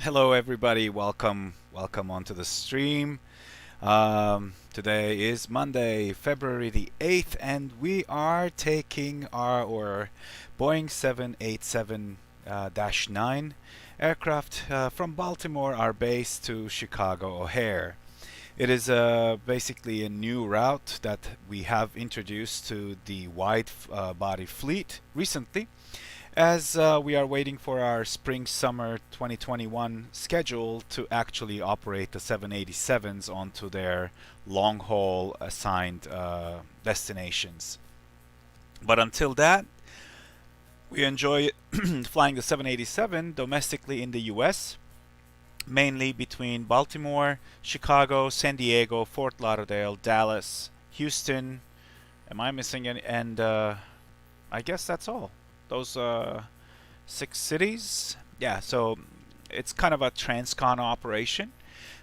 Hello, everybody. Welcome onto the stream. Today is Monday, February the 8th, and we are taking our Boeing 787-9 aircraft from Baltimore, our base, to Chicago O'Hare. It is basically a new route that we have introduced to the wide body fleet recently, as we are waiting for our spring summer 2021 schedule to actually operate the 787s onto their long haul assigned destinations. But until that, we enjoy flying the 787 domestically in the US, mainly between Baltimore, Chicago, San Diego, Fort Lauderdale, Dallas, Houston. Am I missing any? And I guess that's all. Those six cities. Yeah, so it's kind of a transcon operation,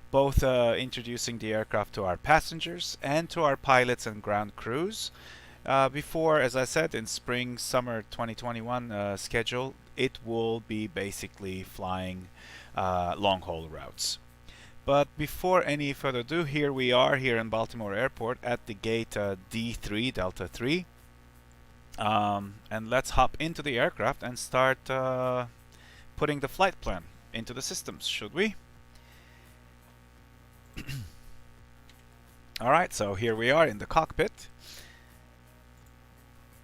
both introducing the aircraft to our passengers and to our pilots and ground crews. Before, as I said, in spring summer 2021 schedule, it will be basically flying long haul routes. But before any further ado, here we are here in Baltimore Airport at the gate D3 Delta 3. And let's hop into the aircraft and start putting the flight plan into the systems, should we? Alright, so here we are in the cockpit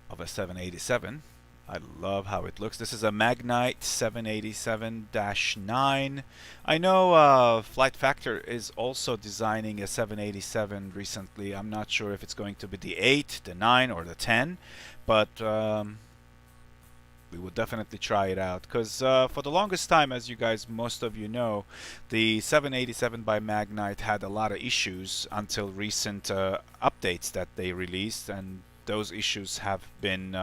of a 787. I love how it looks. This is a Magknight 787-9. I know Flight Factor is also designing a 787 recently. I'm not sure if it's going to be the 8, the 9, or the 10, but we would definitely try it out, because for the longest time, as you guys, most of you know, the 787 by Magknight had a lot of issues until recent updates that they released, and those issues have been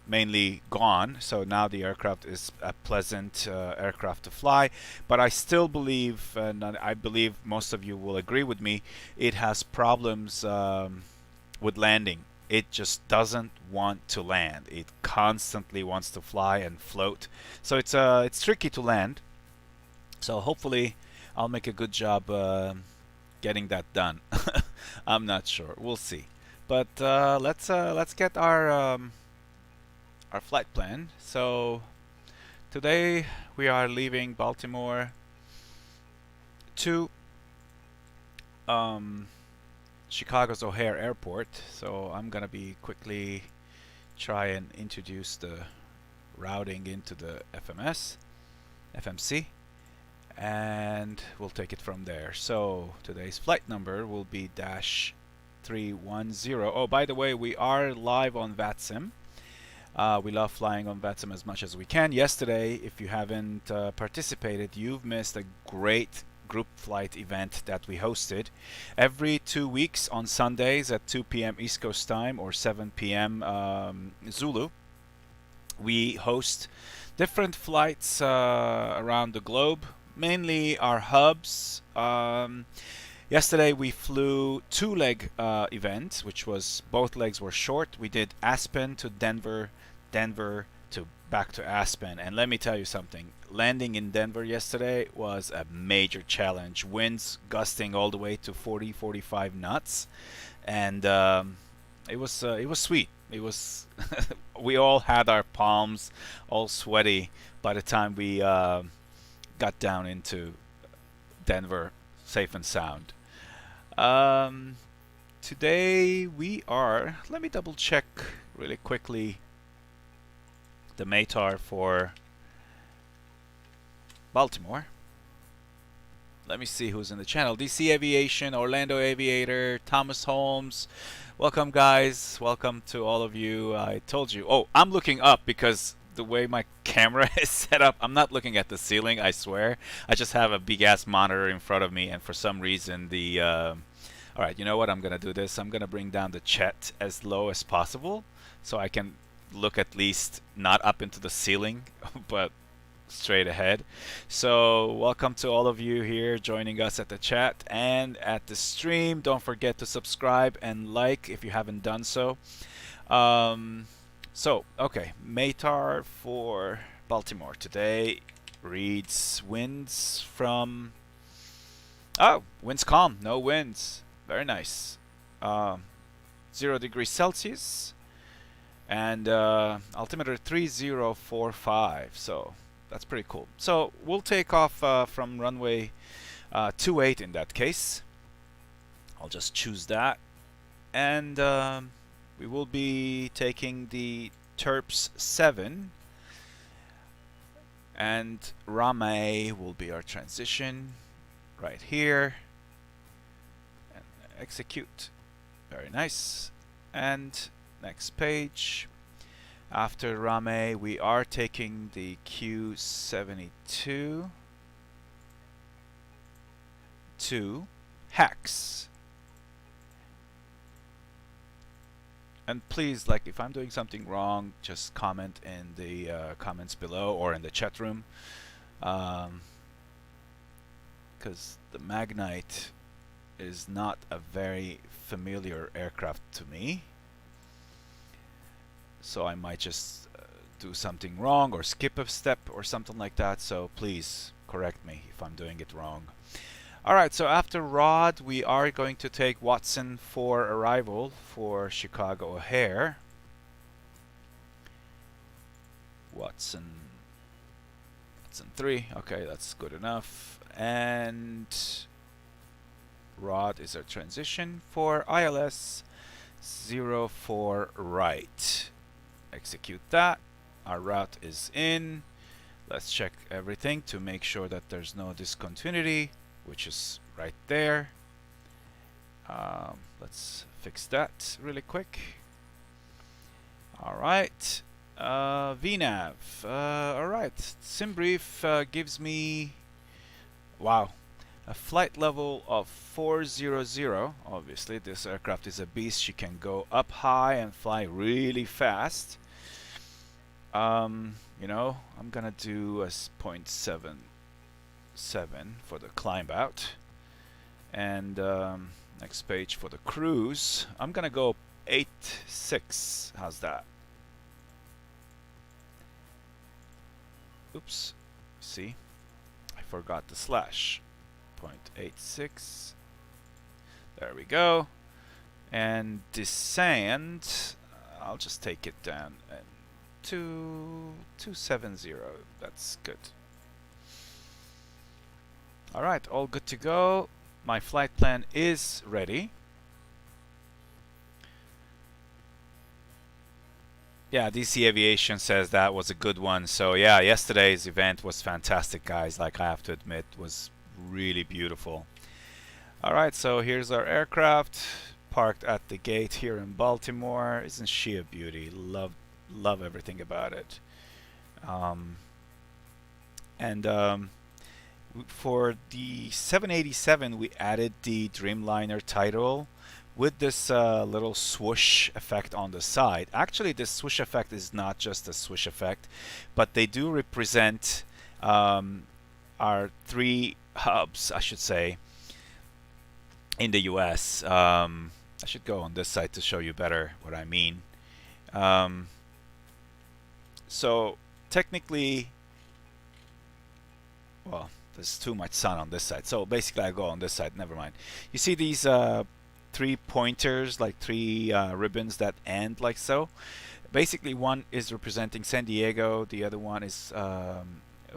mainly gone. So now the aircraft is a pleasant aircraft to fly. But I still believe, and I believe most of you will agree with me, it has problems with landing. It just doesn't want to land. It constantly wants to fly and float. So it's tricky to land. So hopefully I'll make a good job getting that done. I'm not sure. We'll see. But let's get our flight plan. So today we are leaving Baltimore to Chicago's O'Hare Airport. So I'm gonna be quickly try and introduce the routing into the FMC, and we'll take it from there. So today's flight number will be dash 310. Oh, by the way, we are live on VATSIM. We love flying on VATSIM as much as we can. Yesterday, if you haven't participated, you've missed a great group flight event that we hosted. Every 2 weeks on Sundays at 2 p.m. East Coast time or 7 p.m. Zulu, we host different flights around the globe, mainly our hubs. Yesterday we flew two-leg event, which was both legs were short. We did Aspen to Denver, Denver to back to Aspen, and let me tell you something. Landing in Denver yesterday was a major challenge. Winds gusting all the way to 40, 45 knots, and it was sweet. It was we all had our palms all sweaty by the time we got down into Denver safe and sound. Um, Today we are, let me double check really quickly the METAR for Baltimore. Let me see who's in the channel. DC Aviation, Orlando Aviator, Thomas Holmes. Welcome, guys. Welcome to all of you. I told you. Oh, I'm looking up because the way my camera is set up, I'm not looking at the ceiling, I swear. I just have a big ass monitor in front of me, and for some reason the alright, you know what? I'm gonna do this. I'm gonna bring down the chat as low as possible so I can look at least not up into the ceiling but straight ahead. So welcome to all of you here joining us at the chat and at the stream. Don't forget to subscribe and like if you haven't done so. Okay, METAR for Baltimore today reads winds from... Oh, winds calm, no winds. Very nice. 0 degrees Celsius. And altimeter 3045. So that's pretty cool. So we'll take off from runway 28 in that case. I'll just choose that. And we will be taking the Terps 7. And Rame will be our transition right here. And execute. Very nice. And next page. After Rame, we are taking the Q72 to Hex. And please, like, if I'm doing something wrong, just comment in the comments below or in the chat room. Because the Magknight is not a very familiar aircraft to me. So I might just do something wrong or skip a step or something like that. So please correct me if I'm doing it wrong. Alright, so after Rod, we are going to take VATSIM for arrival for Chicago O'Hare. VATSIM 3, okay, that's good enough. And Rod is our transition for ILS 04 right. Execute that. Our route is in. Let's check everything to make sure that there's no discontinuity, which is right there. Let's fix that really quick. Alright. VNAV. Alright. SimBrief gives me, wow, a flight level of 400. Obviously, this aircraft is a beast. She can go up high and fly really fast. You know, I'm gonna do a 0.77 for the climb out. And next page for the cruise. I'm gonna go 8.6. How's that? Oops. See? I forgot the slash. 0.86. There we go. And descend, I'll just take it down and 270. That's good. Alright, all good to go. My flight plan is ready. Yeah, DC Aviation says that was a good one. So yeah, yesterday's event was fantastic, guys. Like, I have to admit, was really beautiful. Alright, so here's our aircraft parked at the gate here in Baltimore. Isn't she a beauty? Love everything about it. For the 787, we added the Dreamliner title with this little swoosh effect on the side. Actually, this swoosh effect is not just a swoosh effect, but they do represent our 3 hubs, I should say, in the US. I should go on this side to show you better what I mean. So technically, well, there's too much sun on this side. So basically, I go on this side. Never mind. You see these 3 pointers, like 3 ribbons that end like so. Basically, one is representing San Diego, the other one is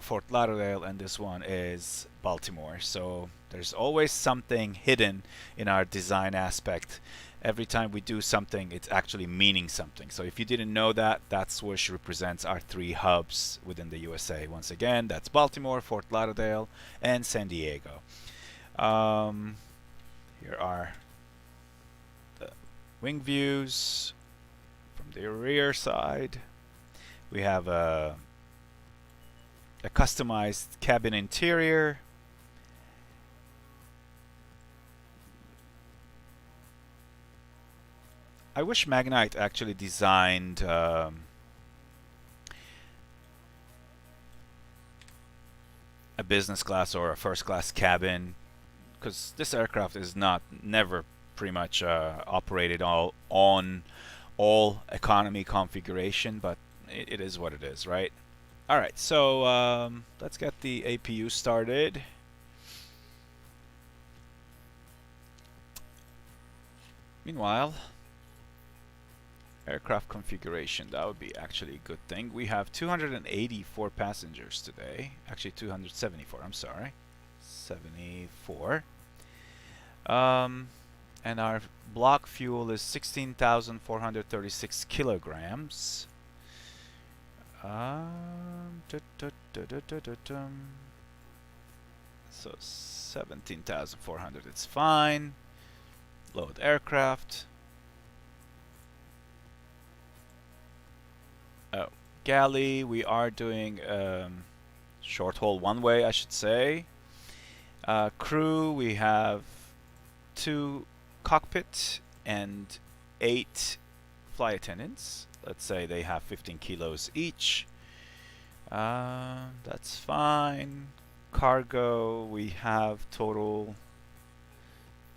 Fort Lauderdale, and this one is Baltimore. So there's always something hidden in our design aspect. Every time we do something, it's actually meaning something. So if you didn't know that, that swoosh represents our 3 hubs within the USA. Once again, that's Baltimore, Fort Lauderdale, and San Diego. Here are the wing views from the rear side. We have a customized cabin interior. I wish Magknight actually designed a business class or a first class cabin, because this aircraft is never pretty much operated on all economy configuration, but it is what it is, right? Alright, so let's get the APU started. Meanwhile, aircraft configuration, that would be actually a good thing. We have 284 passengers today. Actually 274, I'm sorry. 74. And our block fuel is 16,436 kilograms. So 17,400, it's fine. Load aircraft. Oh, galley, we are doing short haul one way, I should say. Crew, we have 2 cockpit and 8 flight attendants. Let's say they have 15 kilos each. That's fine. Cargo, we have total,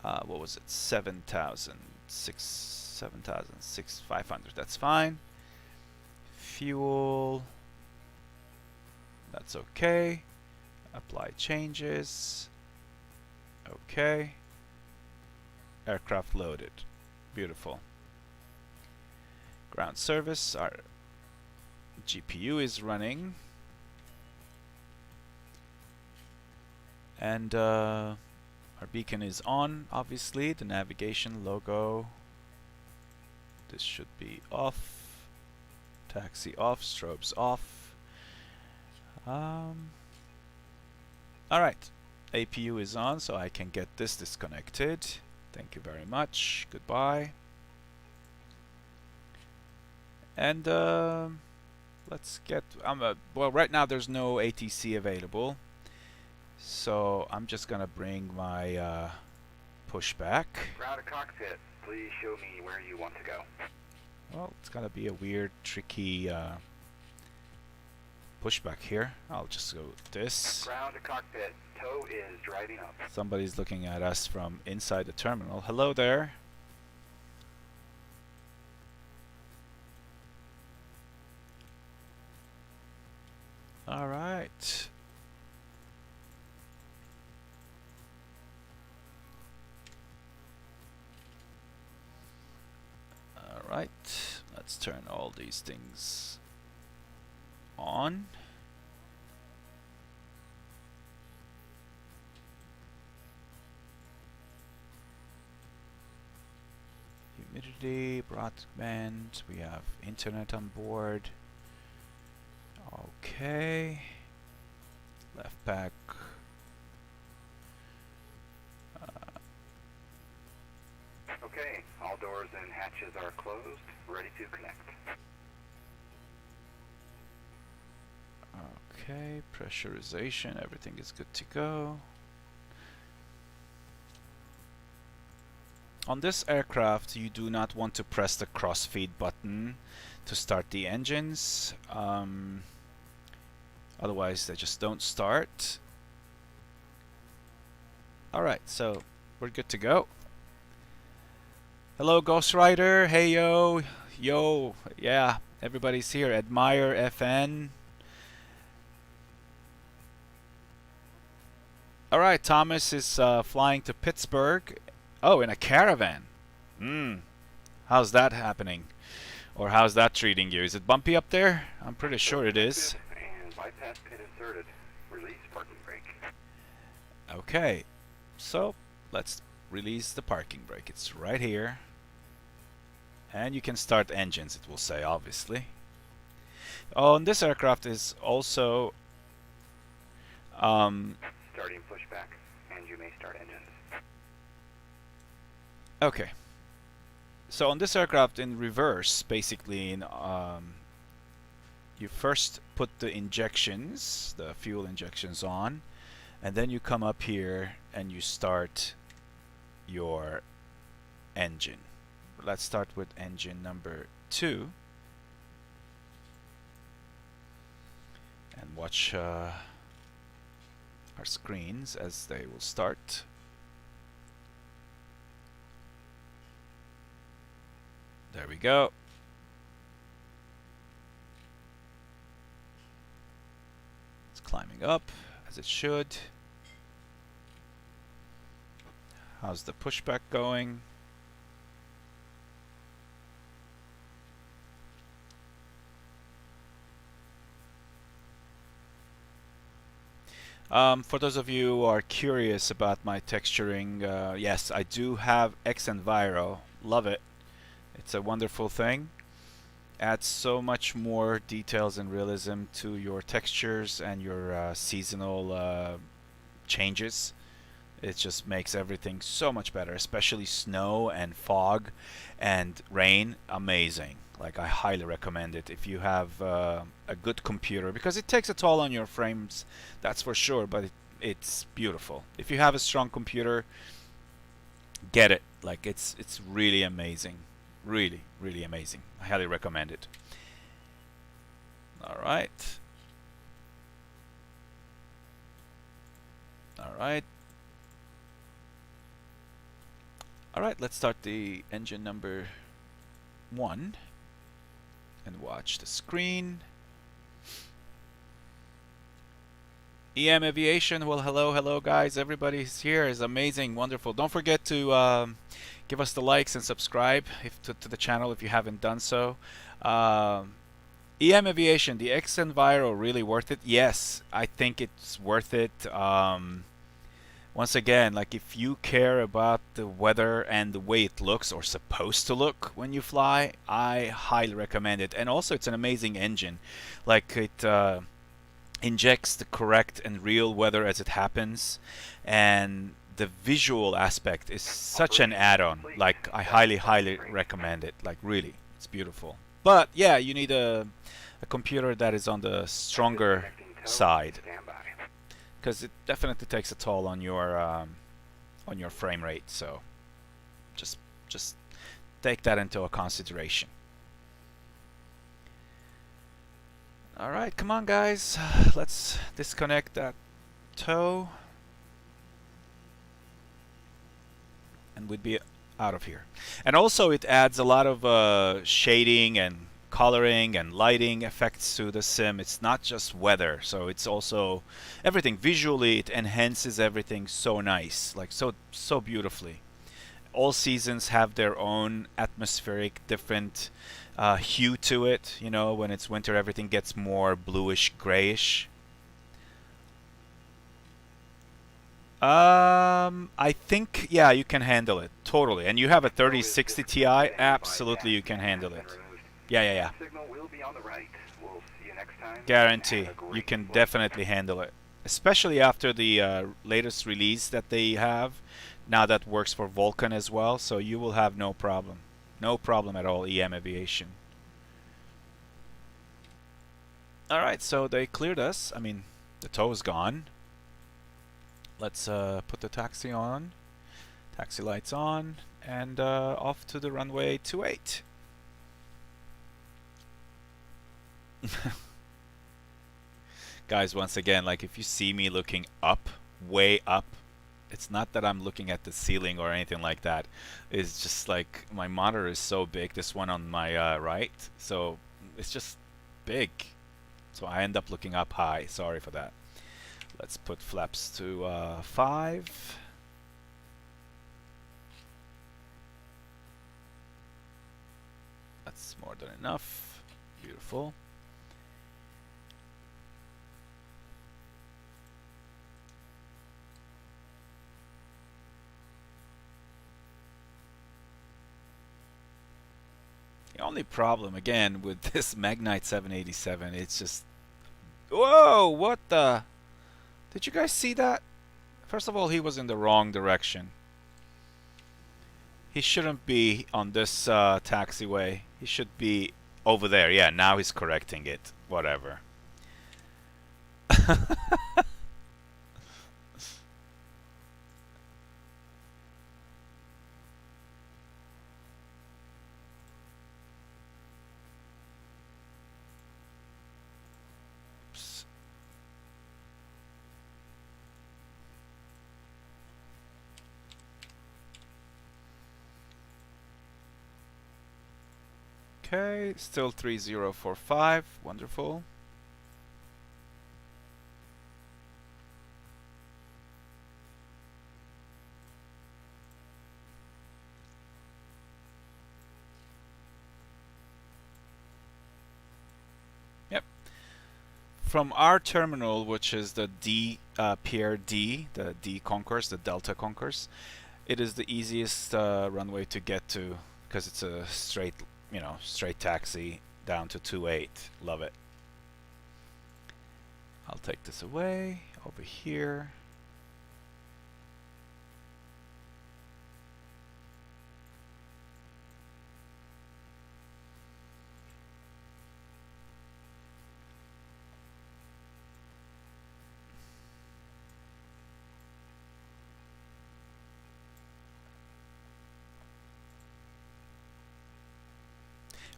what was it? 7,500. That's fine. Fuel, that's okay. Apply changes. Okay. Aircraft loaded. Beautiful. Ground service, our GPU is running. And our beacon is on, obviously. The navigation logo. This should be off. Taxi off, strobes off. Alright. APU is on, so I can get this disconnected. Thank you very much. Goodbye. And let's get... well, right now there's no ATC available. So I'm just gonna bring my pushback. Ground to cockpit. Please show me where you want to go. Well, it's gonna be a weird, tricky pushback here. I'll just go with this. Ground to cockpit. Tow is driving up. Somebody's looking at us from inside the terminal. Hello there. All right. All right. Let's turn all these things on. Humidity, broadband, we have internet on board. Okay. Left back. Okay, all doors and hatches are closed, ready to connect. Okay, pressurization, everything is good to go. On this aircraft, you do not want to press the crossfeed button to start the engines. Otherwise, they just don't start. Alright, so we're good to go. Hello, Ghost Rider. Hey, yo. Yo. Yeah, everybody's here. Admire FN. Alright, Thomas is flying to Pittsburgh. Oh, in a caravan. How's that happening? Or how's that treating you? Is it bumpy up there? I'm pretty sure it is. And bypass pit inserted. Release parking brake. Okay, so let's release the parking brake. It's right here. And you can start engines, it will say, obviously. Oh, and this aircraft is also... starting pushback, and you may start engines. Okay. So on this aircraft in reverse, basically, you first put the injections, the fuel injections on, and then you come up here and you start your engine. Let's start with engine number 2. And watch our screens as they will start. There we go. coming up as it should. How's the pushback going? For those of you who are curious about my texturing, yes, I do have Xenviro. Love it. It's a wonderful thing. Adds so much more details and realism to your textures and your seasonal changes. It just makes everything so much better, especially snow and fog and rain. Amazing. Like, I highly recommend it if you have a good computer, because it takes a toll on your frames, that's for sure, but it's beautiful. If you have a strong computer, get it. Like, it's really amazing. Really, really amazing. I highly recommend it. All right. All right. All right, let's start the engine number 1 and watch the screen. EM Aviation, well, hello guys, everybody's here, is amazing, wonderful. Don't forget to give us the likes and subscribe to the channel if you haven't done so. EM Aviation, the Xenviro, really worth it? Yes, I think it's worth it. Once again, like, if you care about the weather and the way it looks or supposed to look when you fly, I highly recommend it. And also, it's an amazing engine. Like, it injects the correct and real weather as it happens, and the visual aspect is such an add-on. Like, I highly recommend it. Like, really, it's beautiful. But yeah, you need a computer that is on the stronger side, because it definitely takes a toll on your frame rate. So just take that into a consideration. All right, come on guys, let's disconnect that tow and we'd be out of here. And also, it adds a lot of shading and coloring and lighting effects to the sim. It's not just weather, so it's also everything. Visually, it enhances everything so nice, like so beautifully. All seasons have their own atmospheric, different hue to it. You know, when it's winter, everything gets more bluish, grayish. I think, yeah, you can handle it totally. And you have a 3060 Ti, absolutely you can handle it. Yeah. Guarantee. You can definitely handle it. Especially after the latest release that they have. Now that works for Vulkan as well, so you will have no problem. No problem at all, EM Aviation. Alright, so they cleared us. I mean, the tow is gone. Let's put the taxi on. Taxi lights on. And off to the runway 28. Guys, once again, like, if you see me looking up, way up, it's not that I'm looking at the ceiling or anything like that. It's just like my monitor is so big, this one on my right, so it's just big. So I end up looking up high. Sorry for that. Let's put flaps to 5. That's more than enough. Beautiful. The only problem, again, with this Magknight 787, it's just... Whoa! What the... Did you guys see that? First of all, he was in the wrong direction. He shouldn't be on this taxiway. He should be over there. Yeah, now he's correcting it. Whatever. Okay, still 3045. Wonderful. from our terminal, which is the D Pier D, the D Concourse, the Delta Concourse, it is the easiest runway to get to because it's a straight, straight taxi down to 28. Love it. I'll take this away over here.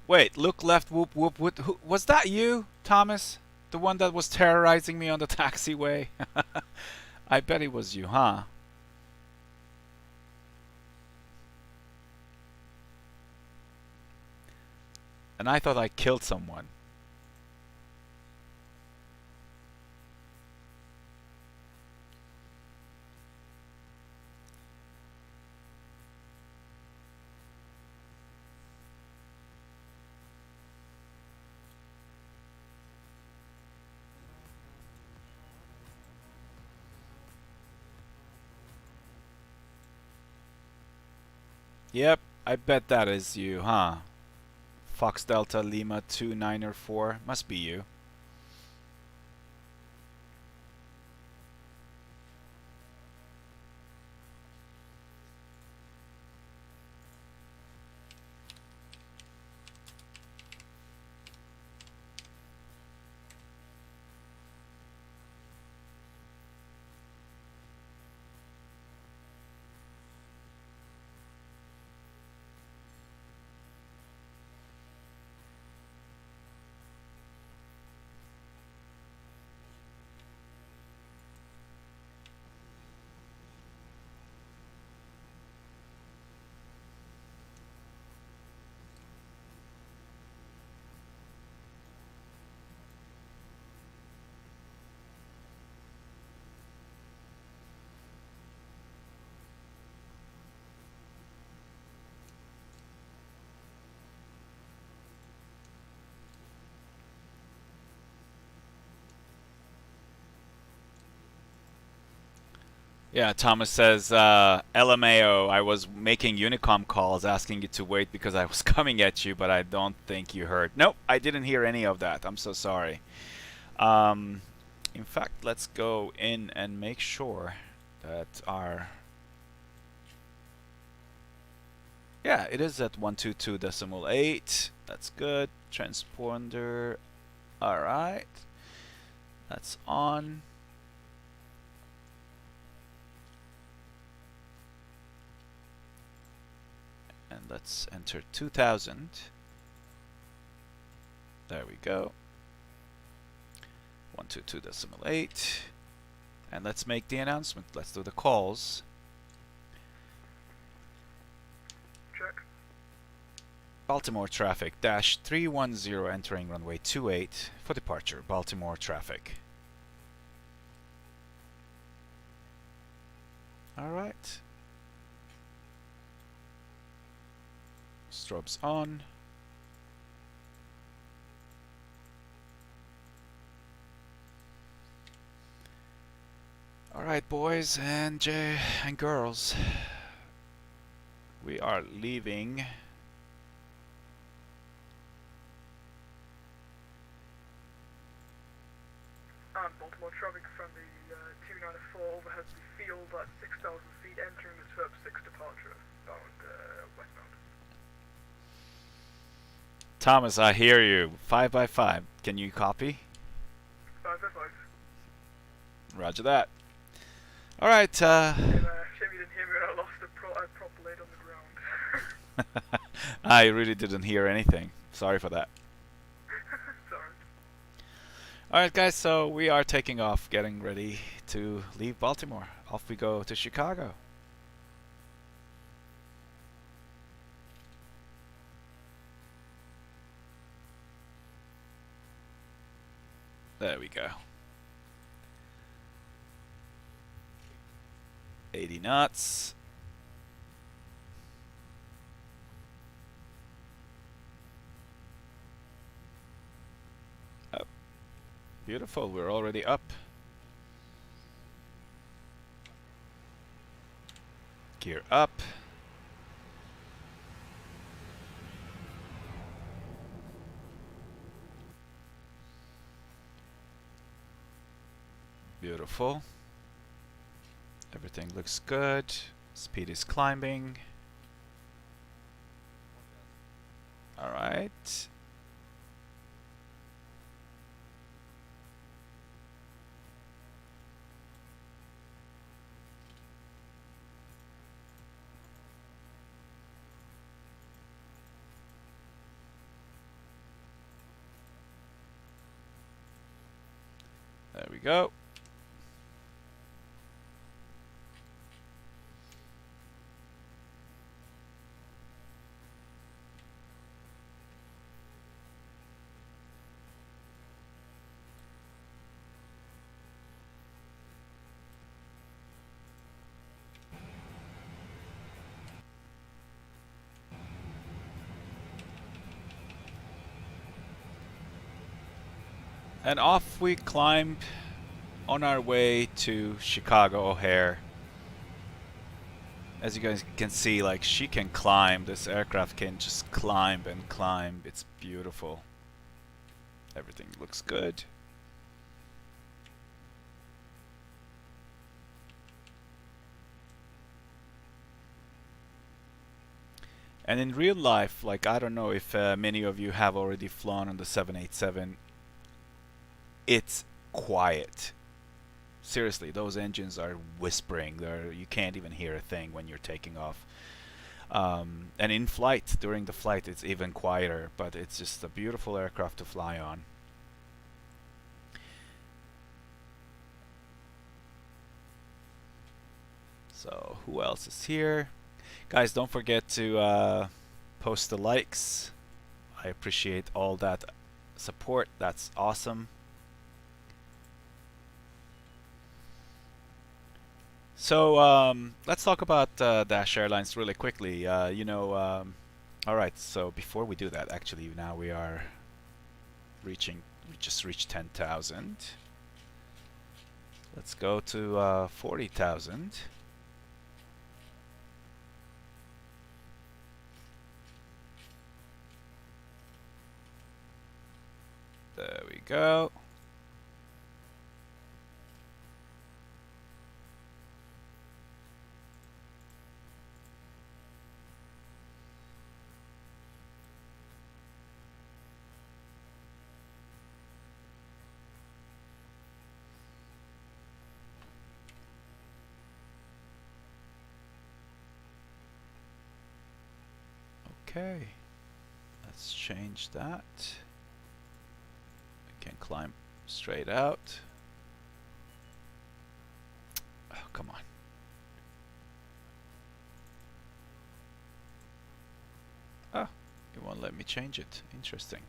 Wait, look left, whoop, whoop, whoop. Was that you, Thomas? The one that was terrorizing me on the taxiway? I bet it was you, huh? And I thought I killed someone. Yep, I bet that is you, huh? Fox Delta Lima 2904. Must be you. Yeah, Thomas says, LMAO, I was making Unicom calls asking you to wait because I was coming at you, but I don't think you heard. Nope, I didn't hear any of that. I'm so sorry. In fact, let's go in and make sure that our... Yeah, it is at 122.8. That's good. Transponder. Alright. That's on. And let's enter 2000. There we go. 122.8. And let's make the announcement. Let's do the calls. Check. Baltimore traffic, dash 310 entering runway 28 for departure. Baltimore traffic. Alright. Strobes on. Alright, boys and girls. We are leaving. Baltimore traffic from the 294 overhead the field at 6,000 feet entering the Terp 6 departure bound westbound. Thomas, I hear you. 5 by 5. Can you copy? 5 by 5. Roger that. Alright, Shame you didn't hear me when I lost a prop blade on the ground. I really didn't hear anything. Sorry for that. Sorry. Alright guys, so we are taking off, getting ready to leave Baltimore. Off we go to Chicago. There we go. 80 knots. Beautiful, we're already up. Gear up. Beautiful. Everything looks good. Speed is climbing. Alright. There we go. And off we climbed on our way to Chicago O'Hare. As you guys can see, like, she can climb. This aircraft can just climb and climb. It's beautiful. Everything looks good. And in real life, like, I don't know if many of you have already flown on the 787. It's quiet. Seriously, those engines are whispering. You can't even hear a thing when you're taking off. And in flight, during the flight, it's even quieter, but it's just a beautiful aircraft to fly on. So, who else is here? Guys, don't forget to post the likes. I appreciate all that support. That's awesome. So let's talk about Dash Airlines really quickly. Alright, so before we do that, actually now we just reached 10,000. Let's go to 40,000. There we go. Okay, let's change that. I can climb straight out. Oh, come on. Oh, it won't let me change it. Interesting.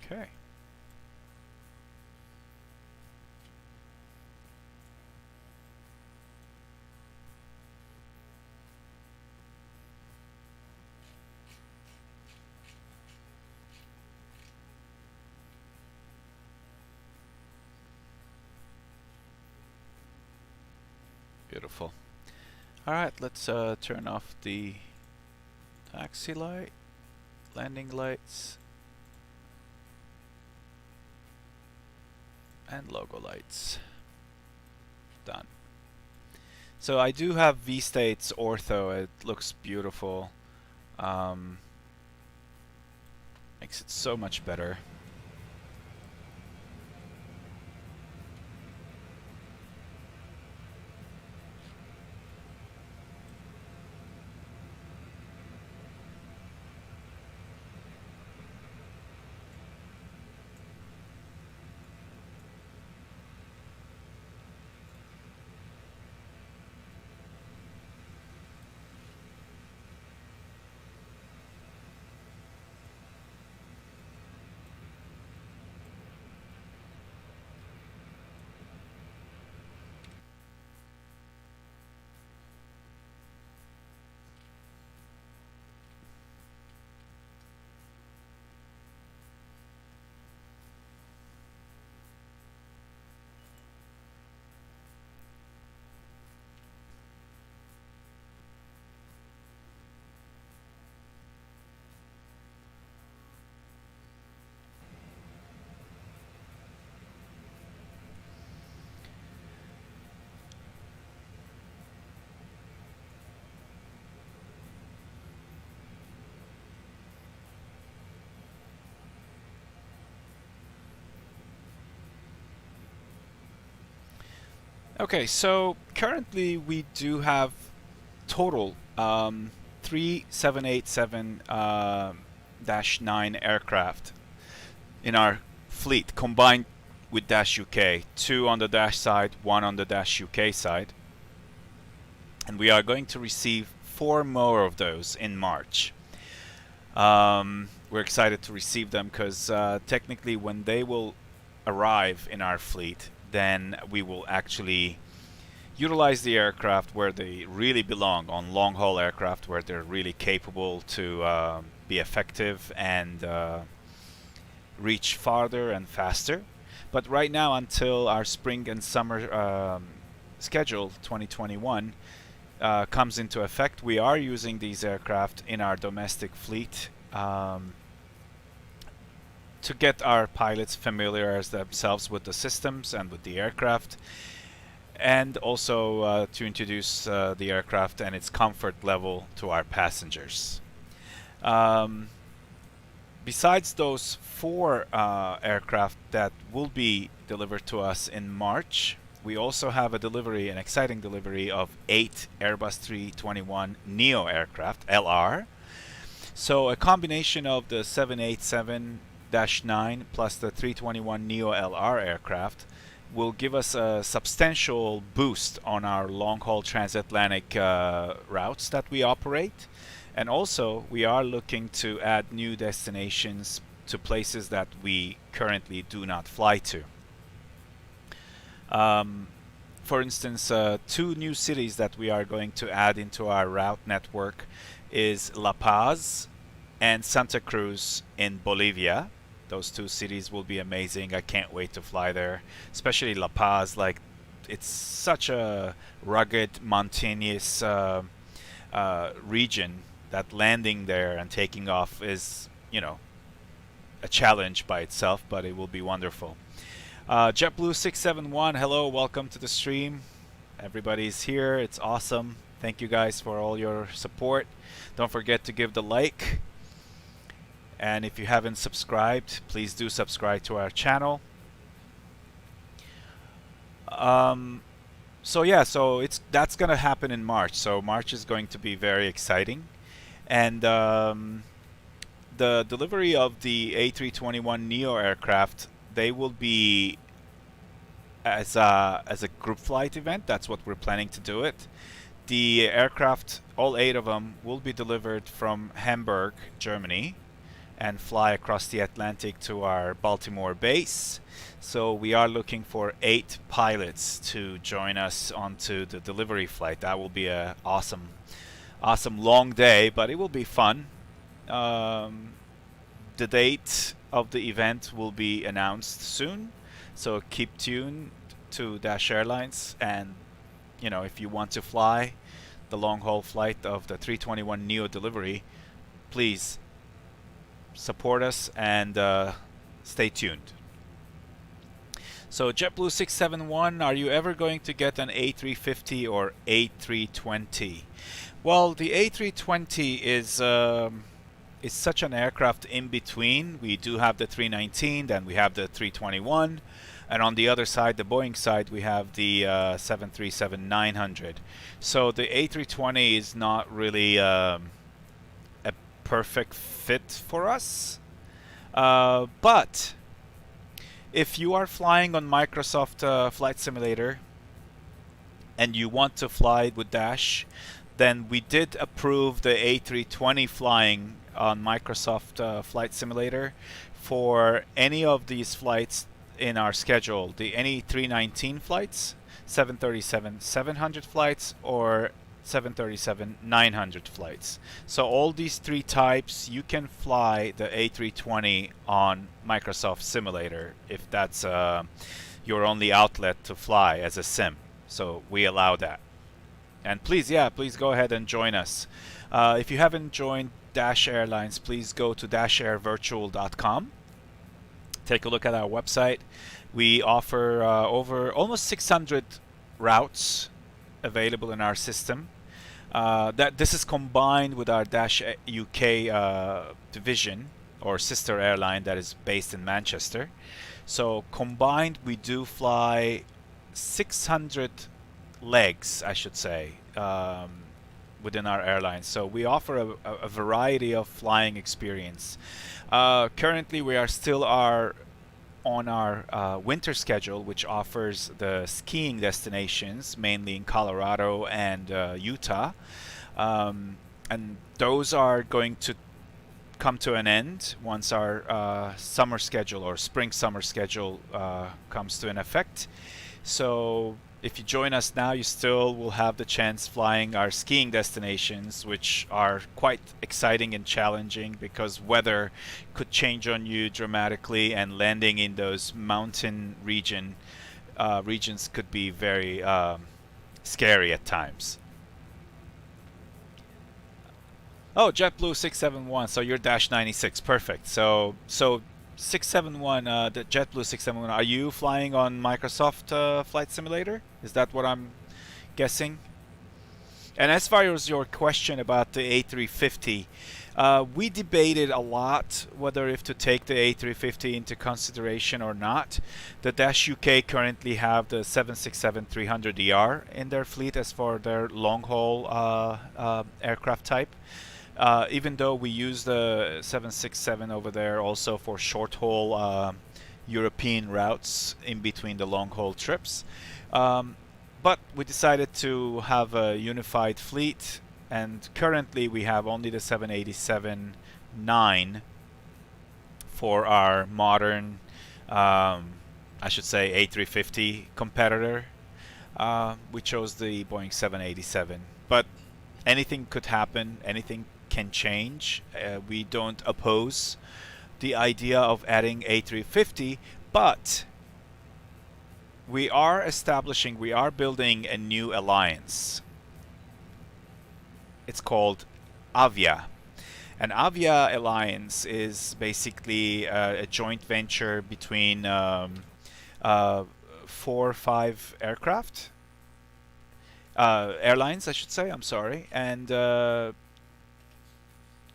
Okay. Beautiful. Alright, let's turn off the taxi light, landing lights, and logo lights. Done. So I do have V-States ortho. It looks beautiful. Makes it so much better. Okay, so currently we do have total 3787 -9 aircraft in our fleet combined with Dash UK. Two on the Dash side, one on the Dash UK side. And we are going to receive 4 more of those in March. We're excited to receive them because technically when they will arrive in our fleet, then we will actually utilize the aircraft where they really belong, on long-haul aircraft where they're really capable to be effective and reach farther and faster. But right now, until our spring and summer schedule 2021 comes into effect, we are using these aircraft in our domestic fleet to get our pilots familiarize themselves with the systems and with the aircraft, and also to introduce the aircraft and its comfort level to our passengers. Besides those 4 aircraft that will be delivered to us in March, we also have a delivery, an exciting delivery of 8 Airbus 321neo aircraft, LR. So a combination of the 787-9 plus the 321neo LR aircraft will give us a substantial boost on our long-haul transatlantic routes that we operate. And also, we are looking to add new destinations to places that we currently do not fly to. For instance, 2 new cities that we are going to add into our route network is La Paz and Santa Cruz in Bolivia. Those 2 cities will be amazing. I can't wait to fly there, especially La Paz. Like, it's such a rugged, mountainous region that landing there and taking off is, you know, a challenge by itself, but it will be wonderful. JetBlue 671, hello, welcome to the stream. Everybody's here. It's awesome. Thank you guys for all your support. Don't forget to give the like. And if you haven't subscribed, please do subscribe to our channel. So yeah, so that's gonna happen in March. So March is going to be very exciting. And the delivery of the A321neo aircraft, they will be as a group flight event. That's what we're planning to do it. The aircraft, all 8 of them, will be delivered from Hamburg, Germany, and fly across the Atlantic to our Baltimore base. So we are looking for 8 pilots to join us onto the delivery flight. That will be a awesome long day, but it will be fun. The date of the event will be announced soon, so keep tuned to Dash Airlines. And you know, if you want to fly the long haul flight of the 321neo delivery, please support us and stay tuned. So JetBlue 671, are you ever going to get an A350 or A320? Well, the A320 is such an aircraft in between. We do have the 319, then we have the 321, and on the other side, the Boeing side, we have the 737-900. So the A320 is not really a perfect fit for us. But if you are flying on Microsoft Flight Simulator and you want to fly with Dash, then we did approve the A320 flying on Microsoft Flight Simulator for any of these flights in our schedule. Any 319 flights, 737-700 flights, or 737-900 flights. So all these 3 types, you can fly the A320 on Microsoft Simulator if that's your only outlet to fly as a sim. So we allow that. And please go ahead and join us. If you haven't joined Dash Airlines, please go to dashairvirtual.com. Take a look at our website. We offer over almost 600 routes available in our system. This is combined with our Dash UK division or sister airline that is based in Manchester. So combined, we do fly 600 legs, I should say, within our airline. So we offer a variety of flying experience. Currently, we are still on our winter schedule, which offers the skiing destinations, mainly in Colorado and Utah. And those are going to come to an end once our summer schedule or spring summer schedule comes to an effect. So if you join us now, you still will have the chance flying our skiing destinations, which are quite exciting and challenging because weather could change on you dramatically, and landing in those mountain regions could be very scary at times. Oh, JetBlue 671. So you're Dash 96. Perfect. So 671, the JetBlue 671. Are you flying on Microsoft Flight Simulator? Is that what I'm guessing? And as far as your question about the A350, we debated a lot whether if to take the A350 into consideration or not. The Dash UK currently have the 767-300ER in their fleet as for their long-haul aircraft type. Even though we use the 767 over there also for short-haul European routes in between the long-haul trips. But we decided to have a unified fleet, and currently we have only the 787-9 for our modern, I should say, A350 competitor. We chose the Boeing 787, but anything could happen, anything can change. We don't oppose the idea of adding A350, but we are building a new alliance. It's called Avia. An Avia alliance is basically a joint venture between 4 or 5 airlines, I should say. I'm sorry, and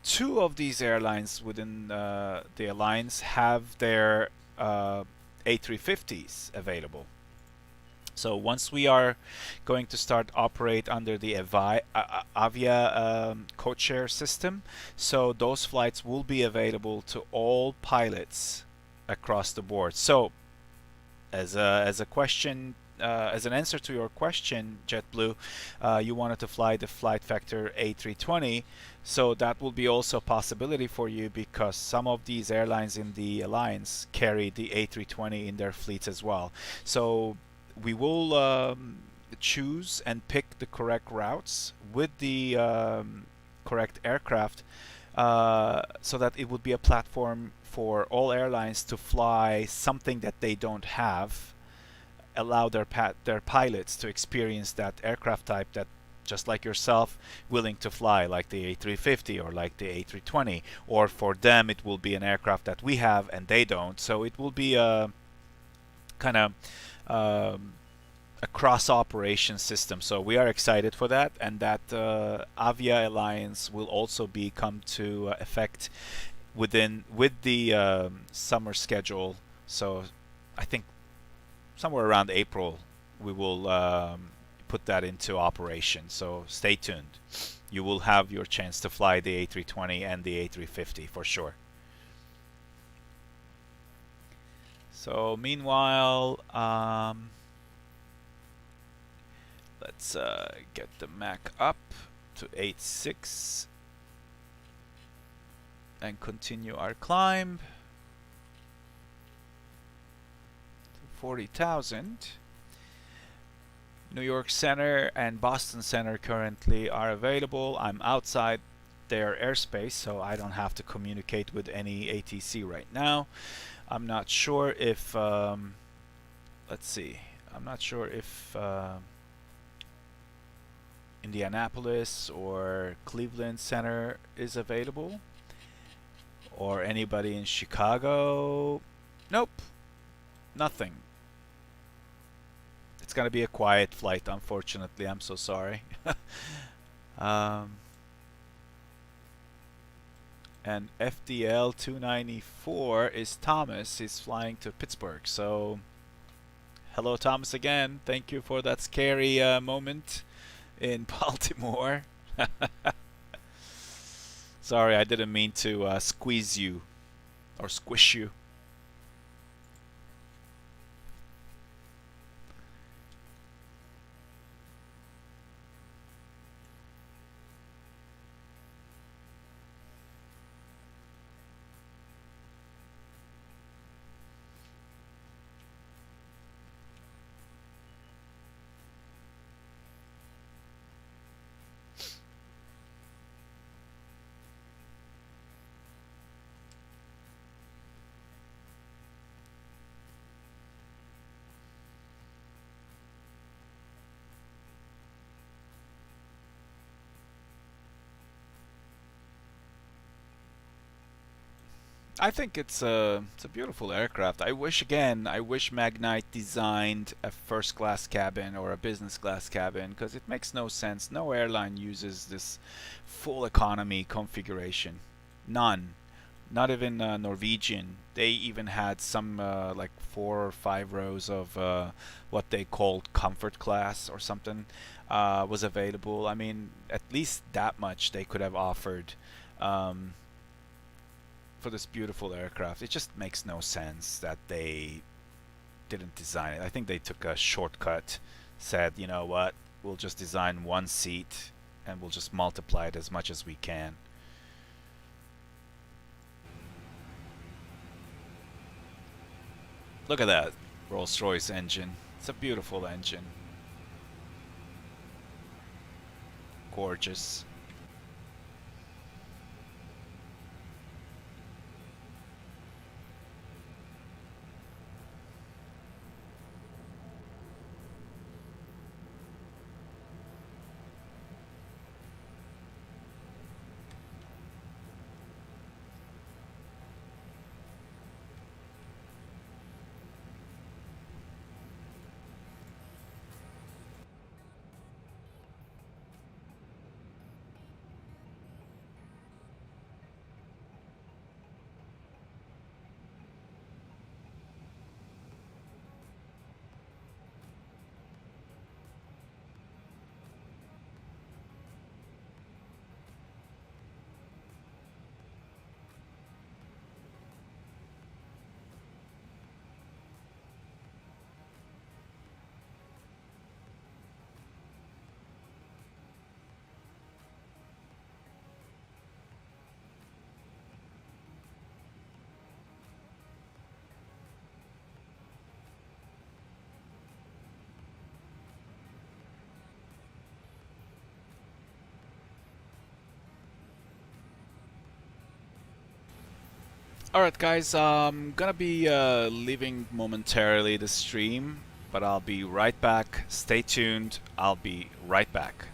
2 of these airlines within the alliance have their A350s available. So once we are going to start operate under the Avia codeshare system, so those flights will be available to all pilots across the board. So as a question, as an answer to your question, JetBlue, you wanted to fly the Flight Factor A320, so that will be also a possibility for you because some of these airlines in the alliance carry the A320 in their fleets as well. So we will choose and pick the correct routes with the correct aircraft so that it would be a platform for all airlines to fly something that they don't have, allow their pilots to experience that aircraft type that, just like yourself, willing to fly, like the A350 or like the A320, or for them it will be an aircraft that we have and they don't. So it will be a kind of a cross operation system. So we are excited for that, and that Avia Alliance will also come to effect with the summer schedule. So I think somewhere around April we will put that into operation. So stay tuned. You will have your chance to fly the A320 and the A350 for sure. So meanwhile, let's get the Mac up to 8.6 and continue our climb to 40,000. New York Center and Boston Center currently are available. I'm outside their airspace, so I don't have to communicate with any ATC right now. I'm not sure if let's see. I'm not sure if Indianapolis or Cleveland Center is available, or anybody in Chicago. Nope, nothing. It's gonna be a quiet flight, unfortunately. I'm so sorry. And FDL 294 is Thomas. He's flying to Pittsburgh. So Hello, Thomas, again. Thank you for that scary moment in Baltimore. Sorry, I didn't mean to squeeze you or squish you. I think it's a beautiful aircraft. I wish Magknight designed a first class cabin or a business class cabin, because it makes no sense. No airline uses this full economy configuration. None. Not even Norwegian. They even had some like 4 or 5 rows of what they called comfort class or something was available. I mean, at least that much they could have offered. Um, for this beautiful aircraft. It just makes no sense that they didn't design it. I think they took a shortcut, said, you know what, we'll just design one seat and we'll just multiply it as much as we can. Look at that Rolls-Royce engine. It's a beautiful engine. Gorgeous. Alright guys, I'm gonna be leaving momentarily the stream, but I'll be right back. Stay tuned. I'll be right back.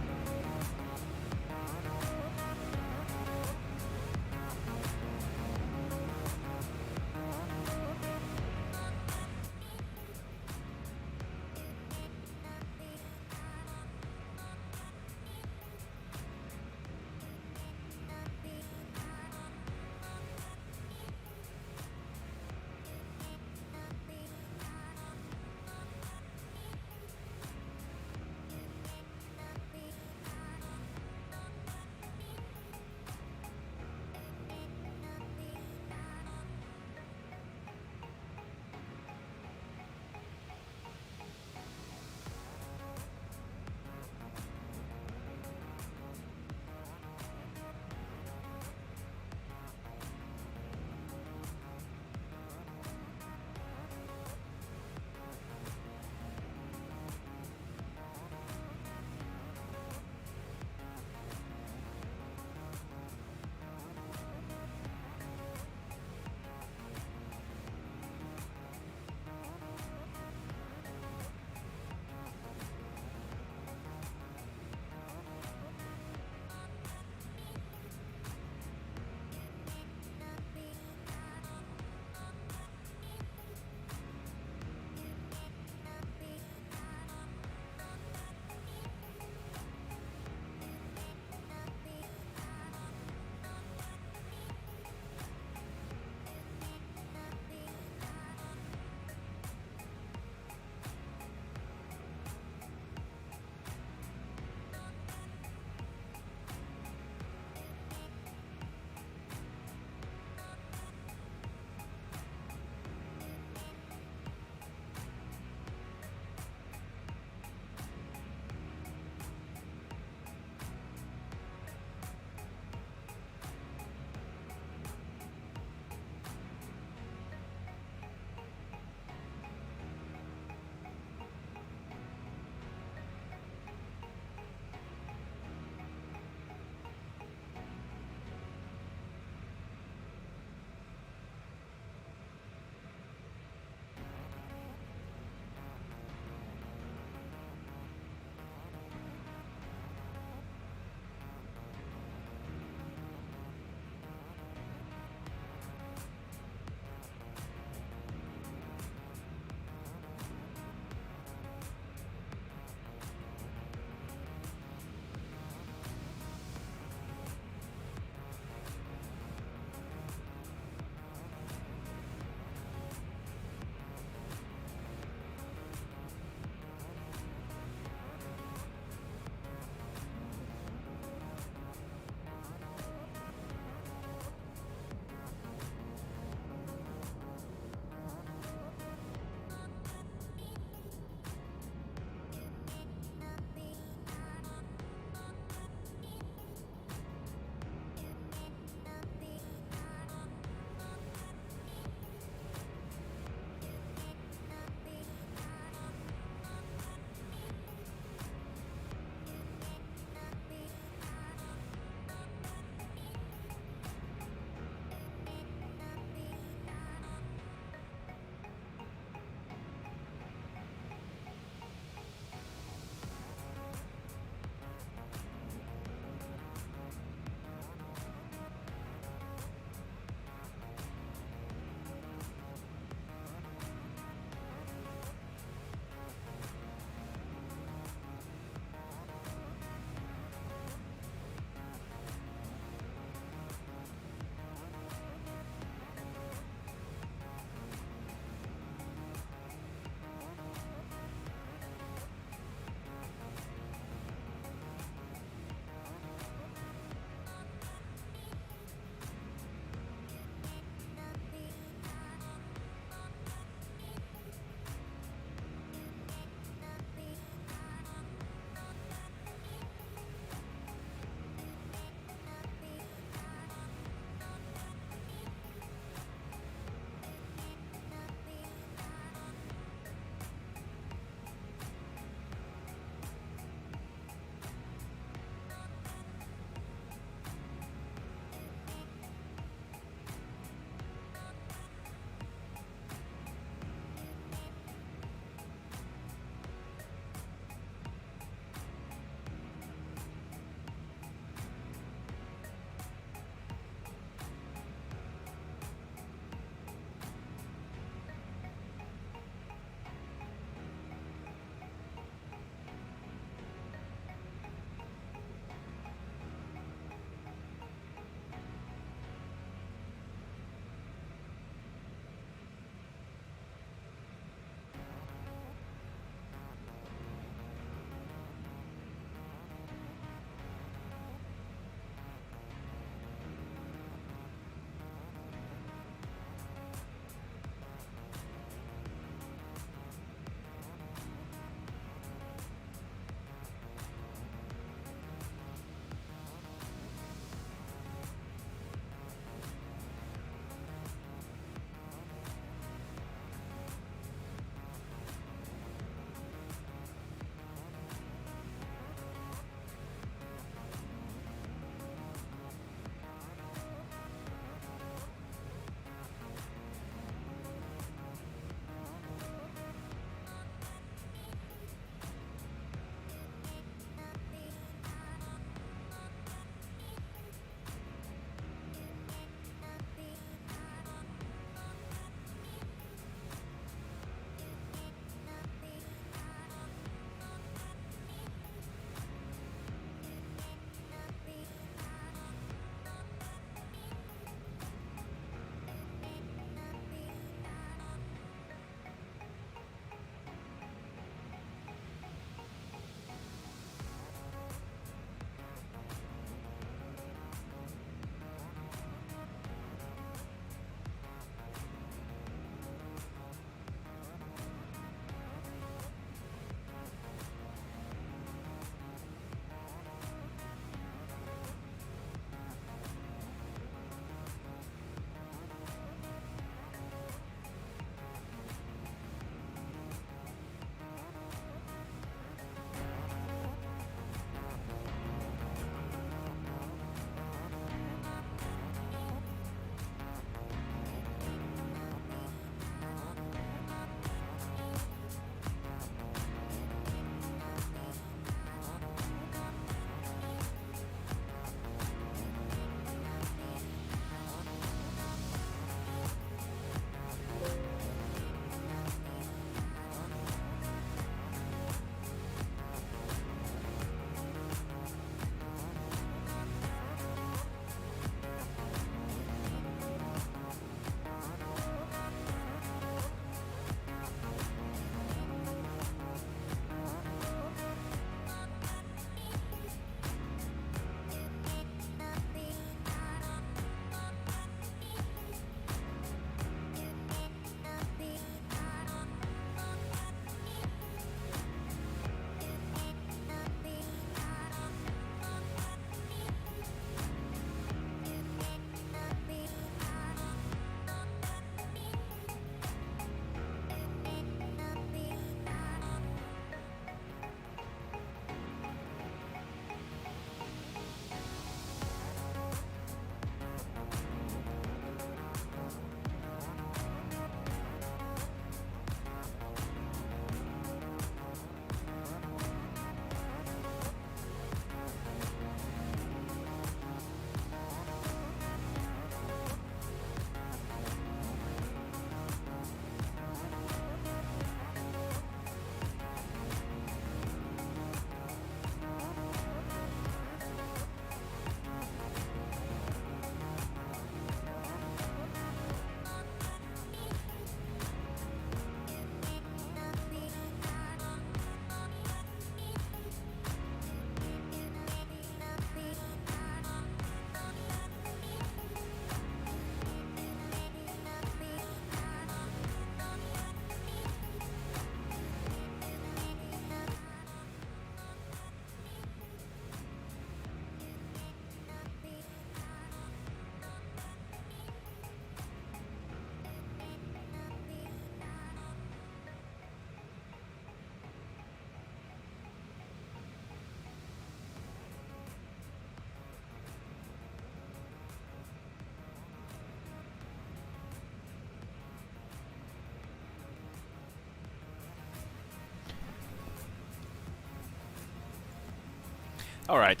All right,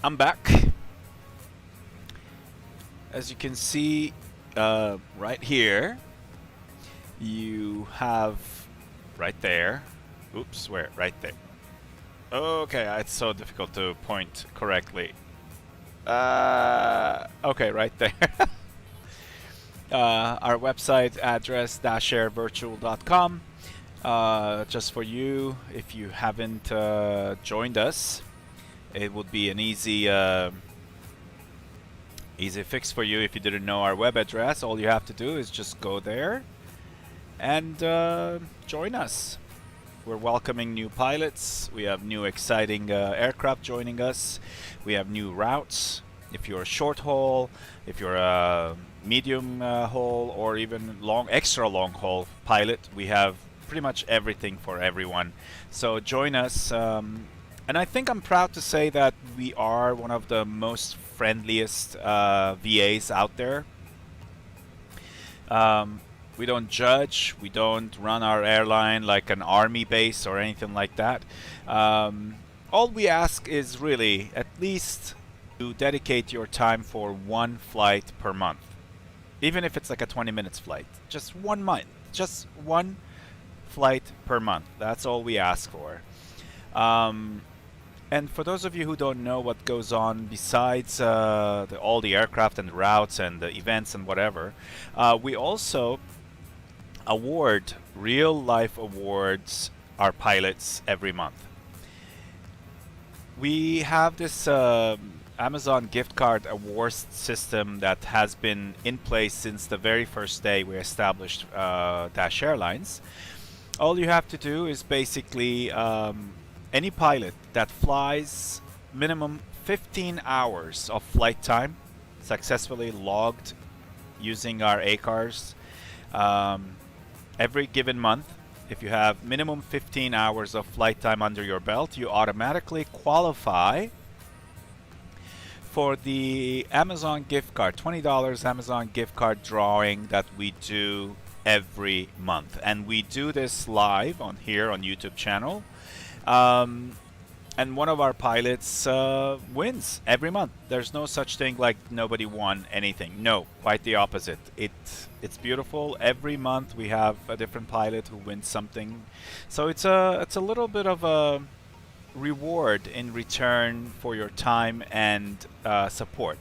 I'm back. As you can see, right here, you have right there. Oops, where? Right there. Okay, it's so difficult to point correctly. Okay, right there. Our website address dashairvirtual.com. Just for you, if you haven't joined us, it would be an easy fix for you. If you didn't know our web address, all you have to do is just go there and join us. We're welcoming new pilots. We have new exciting aircraft joining us. We have new routes. If you're a short haul, if you're a medium haul, or even extra long haul pilot, we have pretty much everything for everyone. So join us. And I think I'm proud to say that we are one of the most friendliest VAs out there. We don't judge. We don't run our airline like an army base or anything like that. All we ask is really at least to dedicate your time for one flight per month. Even if it's like a 20 minutes flight. Just 1 month. Just one flight per month. That's all we ask for. And for those of you who don't know what goes on besides all the aircraft and routes and the events and whatever, we also award real life awards our pilots every month. We have this Amazon gift card awards system that has been in place since the very first day we established Dash Airlines. All you have to do is basically any pilot that flies minimum 15 hours of flight time successfully logged using our ACARs every given month. If you have minimum 15 hours of flight time under your belt, you automatically qualify for the Amazon gift card, $20 Amazon gift card drawing that we do every month. And we do this live on YouTube channel. And one of our pilots wins every month. There's no such thing like nobody won anything. No, quite the opposite. It's beautiful. Every month we have a different pilot who wins something. So it's a little bit of a reward in return for your time and support.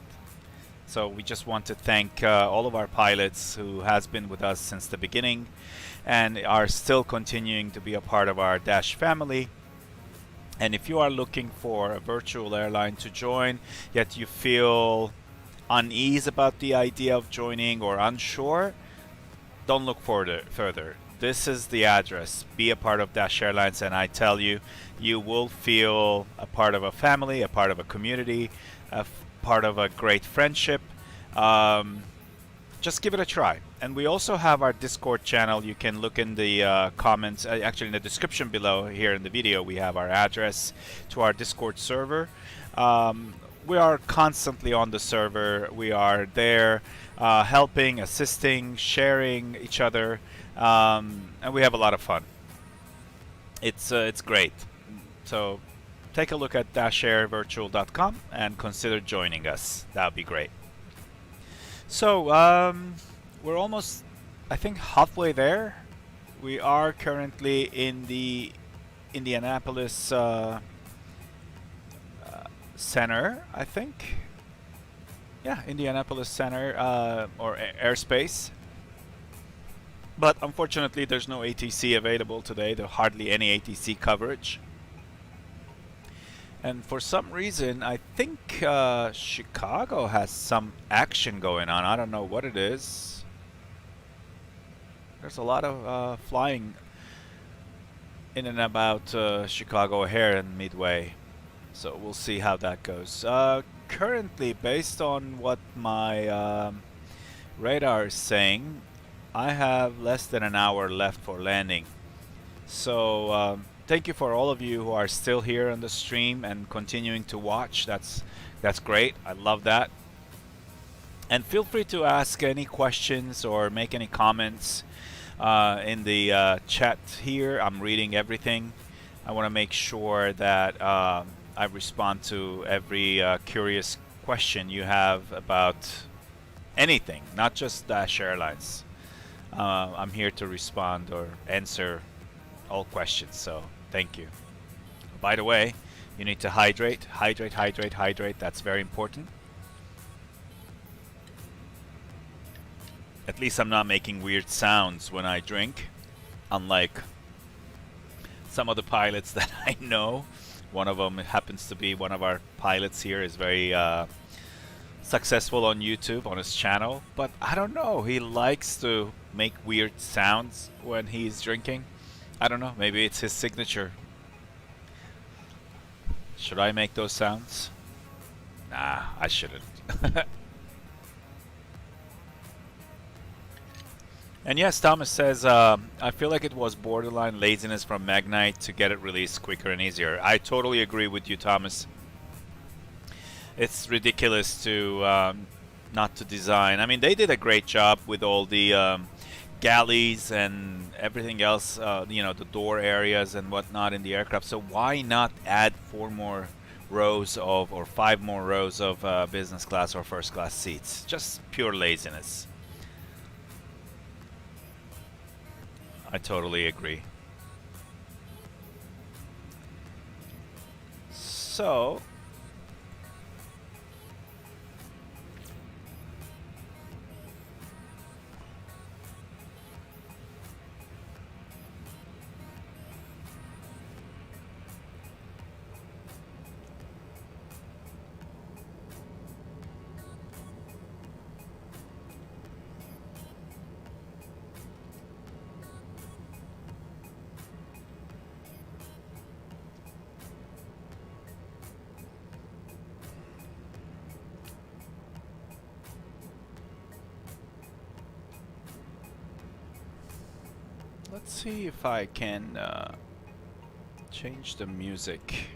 So we just want to thank all of our pilots who has been with us since the beginning and are still continuing to be a part of our Dash family. And if you are looking for a virtual airline to join, yet you feel unease about the idea of joining or unsure, don't look further. This is the address. Be a part of Dash Airlines, and I tell you, you will feel a part of a family, a part of a community, part of a great friendship. Just give it a try. And we also have our Discord channel. You can look in the comments, actually in the description below here in the video, we have our address to our Discord server. We are constantly on the server. We are there helping, assisting, sharing each other, and we have a lot of fun. It's great. So take a look at dashairvirtual.com and consider joining us. That would be great. So we're almost, I think, halfway there. We are currently in the Indianapolis Center, I think. Yeah, Indianapolis Center or airspace. But unfortunately, there's no ATC available today. There's hardly any ATC coverage. And for some reason, I think Chicago has some action going on. I don't know what it is. There's a lot of flying in and about Chicago O'Hare and Midway. So we'll see how that goes. Currently, based on what my radar is saying, I have less than an hour left for landing. So thank you for all of you who are still here on the stream and continuing to watch. That's great. I love that. And feel free to ask any questions or make any comments in the chat here. I'm reading everything. I want to make sure that I respond to every curious question you have about anything, not just Dash Airlines. I'm here to respond or answer all questions, so thank you. By the way, you need to hydrate, hydrate, hydrate, hydrate. That's very important. At least I'm not making weird sounds when I drink, unlike some of the pilots that I know. One of them happens to be one of our pilots here, is very successful on YouTube on his channel, but I don't know, he likes to make weird sounds when he's drinking. I don't know, maybe it's his signature. Should I make those sounds? Nah, I shouldn't. And yes, Thomas says, I feel like it was borderline laziness from Magknight to get it released quicker and easier. I totally agree with you, Thomas. It's ridiculous to not to design. I mean, they did a great job with all the galleys and everything else, the door areas and whatnot in the aircraft. So why not add 4 more rows of, or 5 more rows of business class or first class seats? Just pure laziness. I totally agree. So, let's see if I can change the music.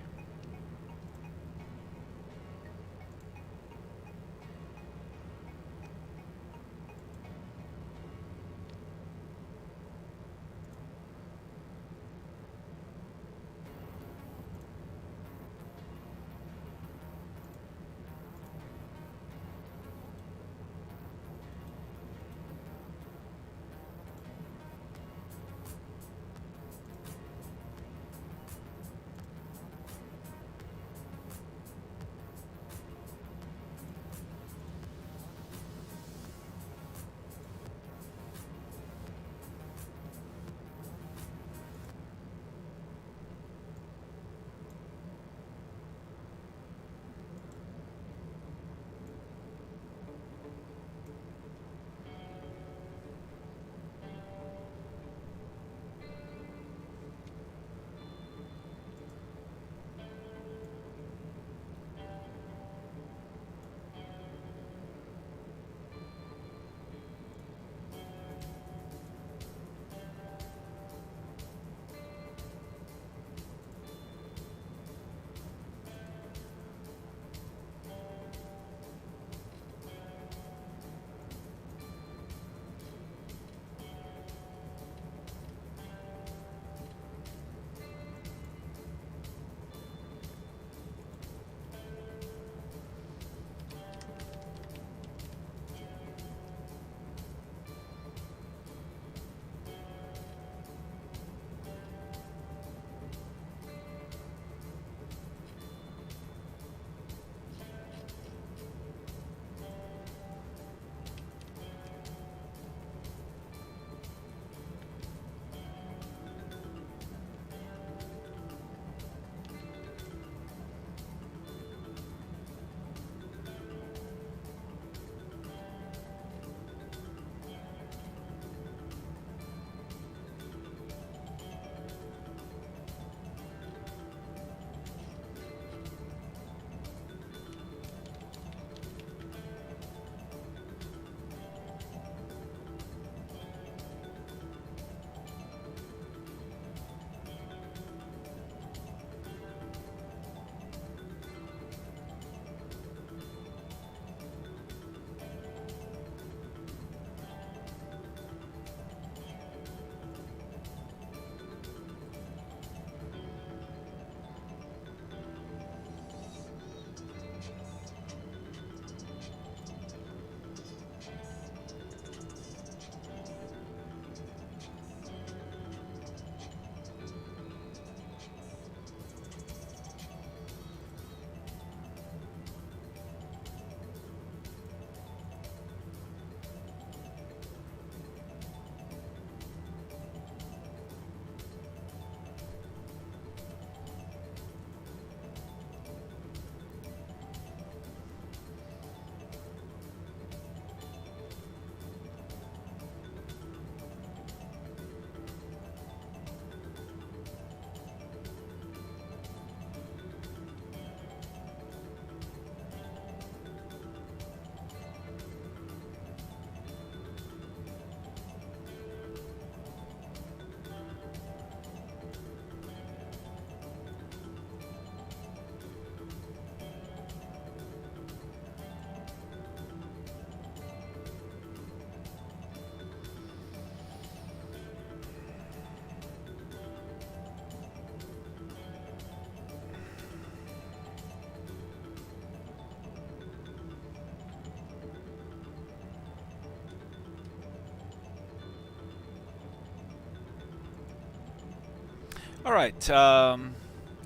All right,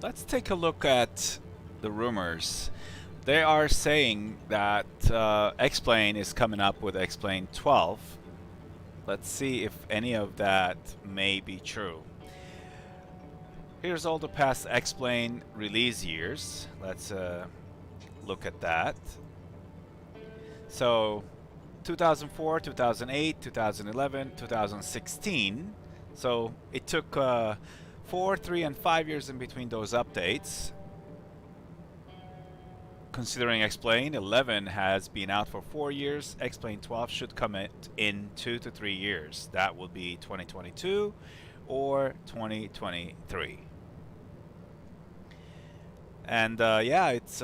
let's take a look at the rumors. They are saying that X-Plane is coming up with X-Plane 12. Let's see if any of that may be true. Here's all the past X-Plane release years. Let's look at that. So 2004, 2008, 2011, 2016. So it took 4, 3, and 5 years in between those updates. Considering X-Plane 11 has been out for 4 years, X-Plane 12 should come in 2 to 3 years. That will be 2022 or 2023. And yeah, it's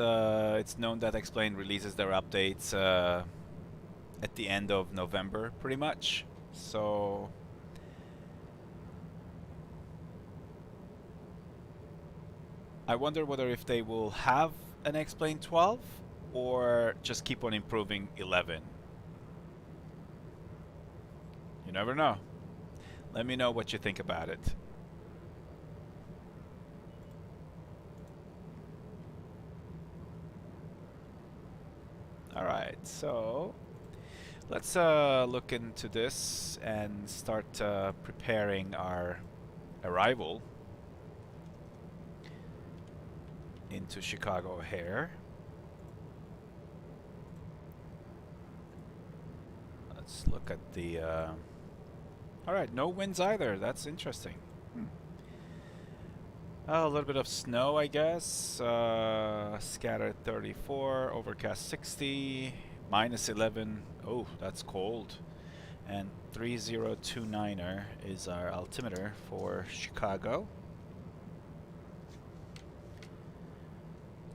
known that X-Plane releases their updates at the end of November, pretty much. So I wonder whether if they will have an X-Plane 12 or just keep on improving 11. You never know. Let me know what you think about it. Alright, so let's look into this and start preparing our arrival into Chicago O'Hare. Let's look at the... Alright, no winds either. That's interesting. Oh, a little bit of snow, I guess. Scattered 34, overcast 60, minus 11. Oh, that's cold. And 3029er is our altimeter for Chicago.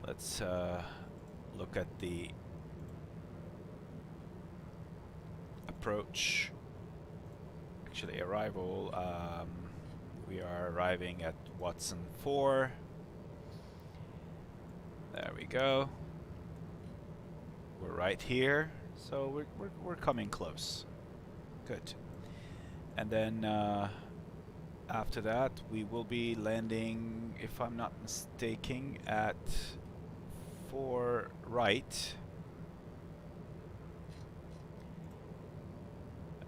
Let's look at the approach. Actually, arrival. We are arriving at Watson 4. There we go. We're right here, so we're coming close. Good. And then after that, we will be landing, if I'm not mistaken, at 4 right.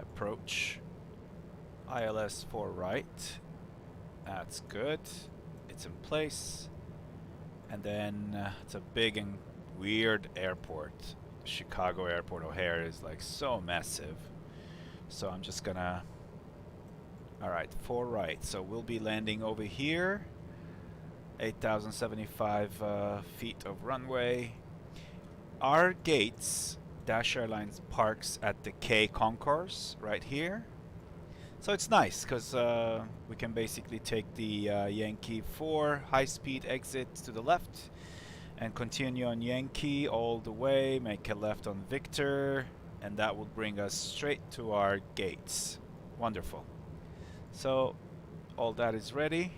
Approach. ILS 4 right. That's good. It's in place. And then it's a big and weird airport. Chicago Airport O'Hare is like so massive. So I'm just gonna... Alright, 4 right. So we'll be landing over here. 8,075 feet of runway. Our gates, Dash Airlines parks at the K concourse right here. So it's nice because we can basically take the Yankee 4 high-speed exit to the left and continue on Yankee all the way, make a left on Victor, and that will bring us straight to our gates. Wonderful. So all that is ready.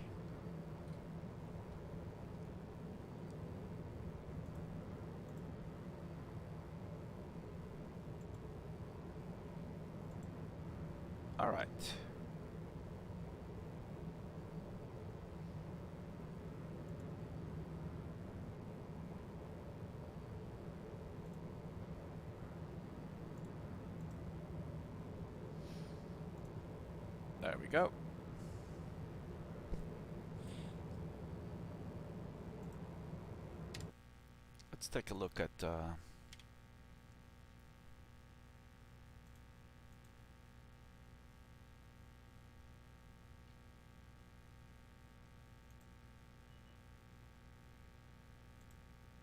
All right. There we go. Let's take a look at for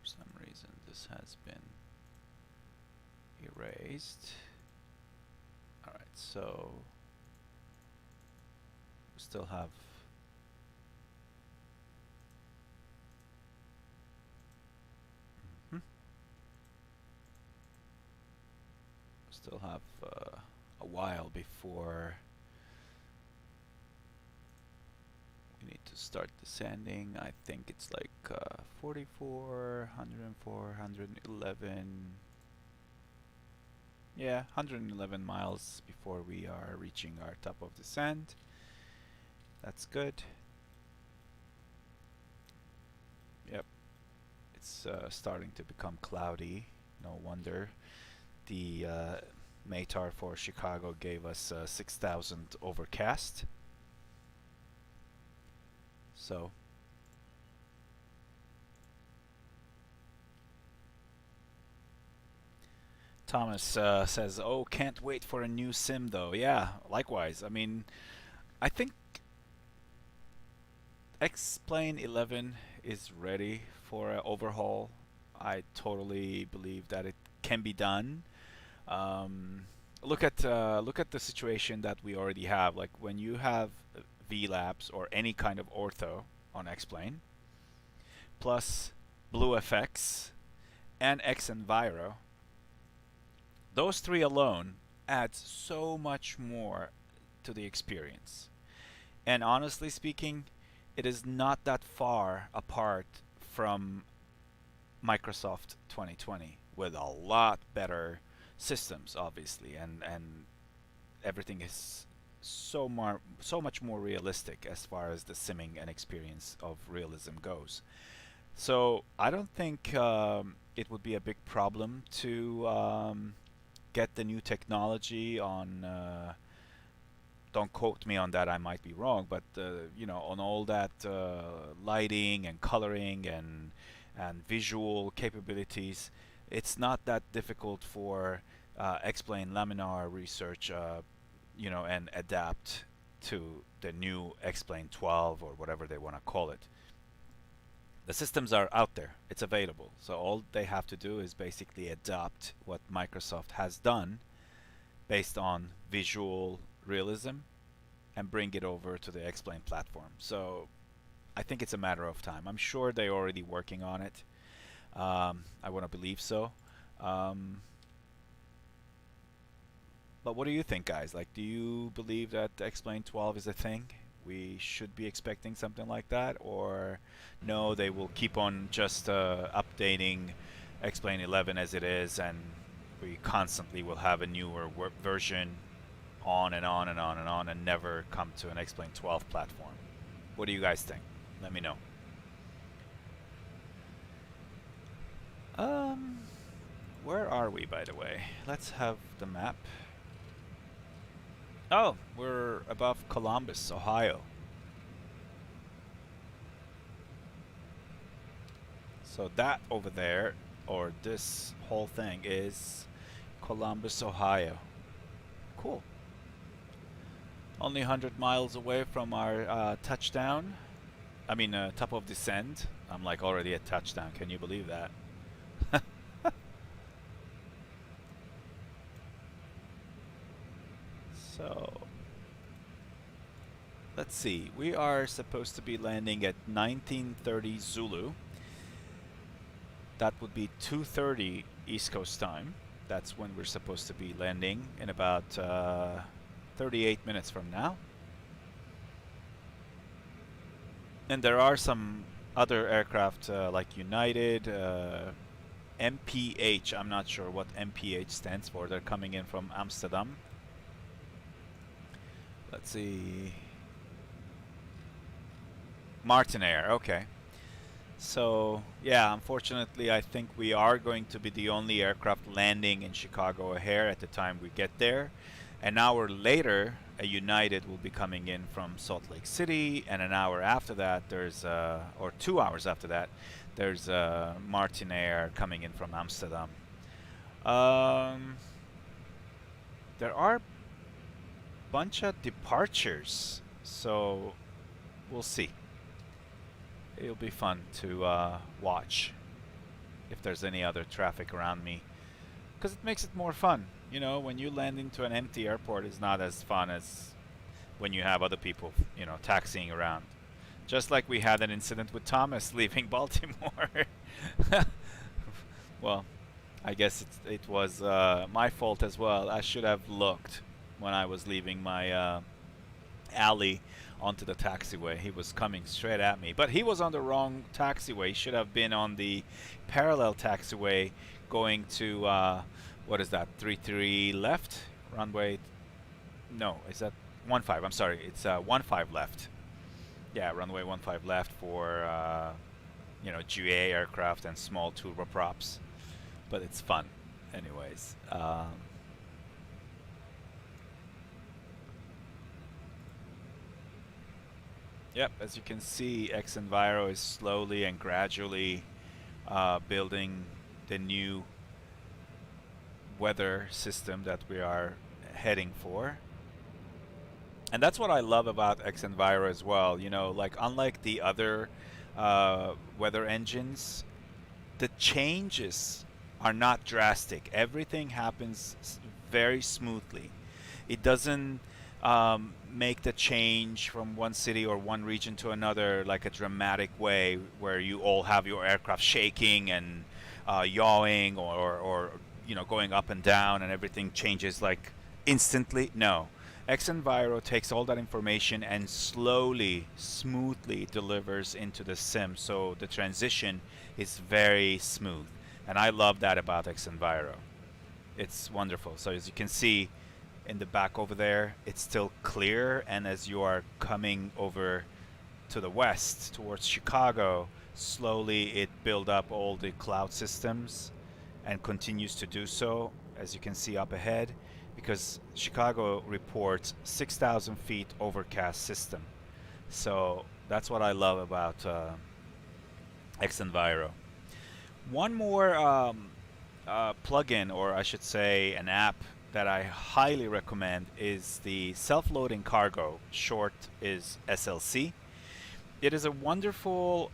some reason this has been erased. Alright, so we still have a while before we need to start descending. I think it's like 44, 104, 111. Yeah, 111 miles before we are reaching our top of descent. That's good. It's starting to become cloudy. No wonder. The METAR for Chicago gave us 6,000 overcast. So Thomas says, "Oh, can't wait for a new sim though." Yeah, likewise. I mean, I think X-Plane 11 is ready for an overhaul. I totally believe that it can be done. Look at the situation that we already have. Like when you have VLABs or any kind of ortho on X-Plane, plus BlueFX and Xenviro, those three alone adds so much more to the experience. And honestly speaking, it is not that far apart from Microsoft 2020 with a lot better systems, obviously, and everything is so much more realistic as far as the simming and experience of realism goes. So I don't think it would be a big problem to get the new technology on. Don't quote me on that. I might be wrong, but you know, on all that lighting and coloring and visual capabilities, it's not that difficult for explain laminar research, you know, and adapt to the new explain 12 or whatever they want to call it. The systems are out there. It's available. So all they have to do is basically adopt what Microsoft has done based on visual realism and bring it over to the X-Plane platform. So I think it's a matter of time. I'm sure they're already working on it. I want to believe so. But what do you think, guys? Like, do you believe that X-Plane 12 is a thing? We should be expecting something like that, or no, they will keep on just updating X-Plane 11 as it is, and we constantly will have a newer version on and on and on and on and never come to an X-Plane 12 platform. What do you guys think? Let me know. Where are we, by the way? Let's have the map. Oh, we're above Columbus, Ohio. So that over there, or this whole thing, is Columbus, Ohio. Cool. Only 100 miles away from our touchdown. I mean, top of descent. I'm like already at touchdown. Can you believe that? So, let's see. We are supposed to be landing at 1930 Zulu. That would be 2:30 East Coast time. That's when we're supposed to be landing in about 38 minutes from now. And there are some other aircraft like United, MPH. I'm not sure what MPH stands for. They're coming in from Amsterdam. Let's see. Martinair, okay. So, yeah, unfortunately, I think we are going to be the only aircraft landing in Chicago O'Hare at the time we get there. An hour later, a United will be coming in from Salt Lake City, and an hour after that, there's, or 2 hours after that, there's Martinair coming in from Amsterdam. There are bunch of departures, so we'll see. It'll be fun to watch if there's any other traffic around me, because it makes it more fun. You know, when you land into an empty airport, it's not as fun as when you have other people, you know, taxiing around. Just like we had an incident with Thomas leaving Baltimore. Well, I guess it was my fault as well. I should have looked when I was leaving my alley onto the taxiway. He was coming straight at me, but he was on the wrong taxiway. He should have been on the parallel taxiway going to what is that, 33 left runway? No, is that 15? I'm sorry, it's 15 left. Yeah, runway 15 left for GA aircraft and small turboprops, but it's fun, anyways. Yep, as you can see, Xenviro is slowly and gradually building the new weather system that we are heading for. And that's what I love about Xenviro as well. Like unlike the other weather engines, the changes are not drastic. Everything happens very smoothly. It doesn't make the change from one city or one region to another like a dramatic way where you all have your aircraft shaking and yawing or going up and down and everything changes like instantly. No. Xenviro takes all that information and slowly, smoothly delivers into the sim, so the transition is very smooth. And I love that about Xenviro. It's wonderful. So as you can see in the back over there, it's still clear, and as you are coming over to the west towards Chicago, slowly it builds up all the cloud systems and continues to do so, as you can see up ahead, because Chicago reports 6,000 feet overcast system. So that's what I love about Xenviro. One more plugin, or I should say an app, that I highly recommend is the self-loading cargo. Short is SLC. It is a wonderful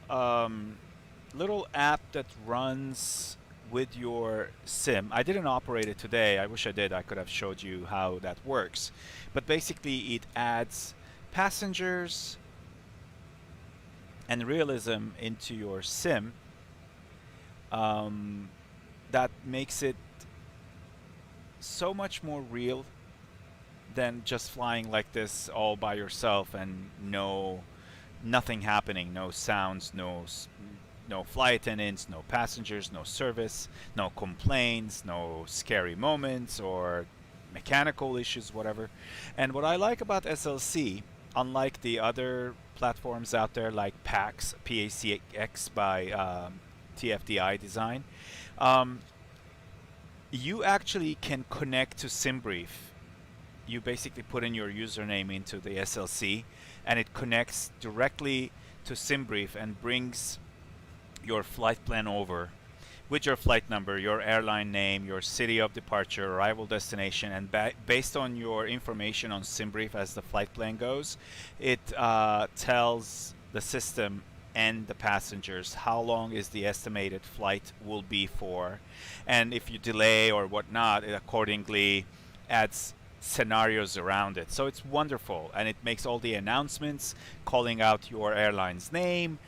little app that runs with your sim. I didn't operate it today. I wish I did. I could have showed you how that works. But basically it adds passengers and realism into your sim that makes it so much more real than just flying like this all by yourself and nothing happening, no sounds, no flight attendants, no passengers, no service, no complaints, no scary moments or mechanical issues, whatever. And what I like about SLC, unlike the other platforms out there like PAX, PACX by TFDI Design, you actually can connect to SimBrief. You basically put in your username into the SLC, and it connects directly to SimBrief and brings your flight plan over with your flight number, your airline name, your city of departure, arrival destination, and based on your information on SimBrief as the flight plan goes, it tells the system and the passengers how long is the estimated flight will be for, and if you delay or whatnot, it accordingly adds scenarios around it. So it's wonderful, and it makes all the announcements, calling out your airline's name,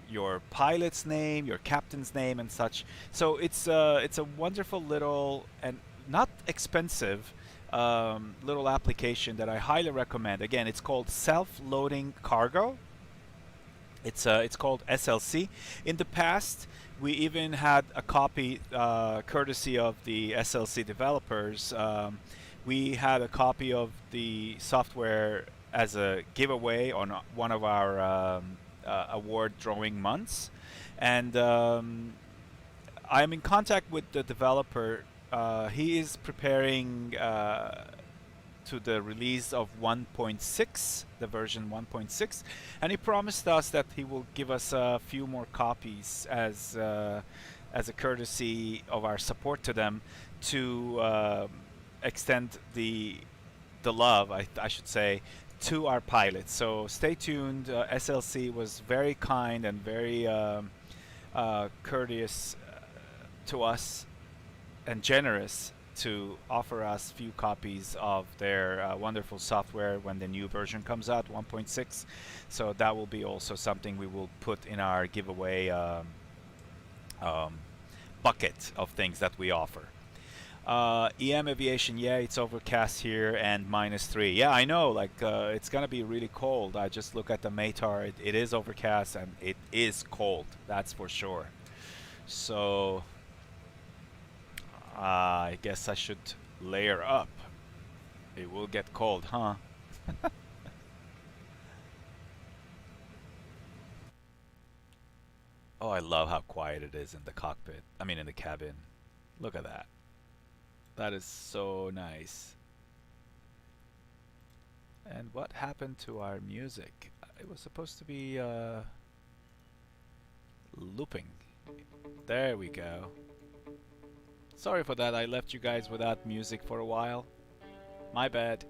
your pilot's name, your captain's name, and such. So it's a wonderful little and not expensive little application that I highly recommend. Again, it's called Self-Loading Cargo. It's called SLC. In the past, we even had a copy, courtesy of the SLC developers. We had a copy of the software as a giveaway on one of our award drawing months, and I'm in contact with the developer. He is preparing to the release of 1.6, the version 1.6, and he promised us that he will give us a few more copies as a courtesy of our support to them, to extend the love, I should say, to our pilots. So stay tuned. SLC was very kind and very courteous to us and generous to offer us few copies of their wonderful software when the new version comes out, 1.6. So that will be also something we will put in our giveaway bucket of things that we offer. EM Aviation, yeah, it's overcast here and -3. Yeah, I know, like it's gonna be really cold. I just look at the METAR, it is overcast and it is cold, that's for sure. So I guess I should layer up. It will get cold, huh? Oh, I love how quiet it is in the cockpit. I mean, in the cabin. Look at that. That is so nice. And what happened to our music? It was supposed to be looping. There we go. Sorry for that, I left you guys without music for a while. My bad.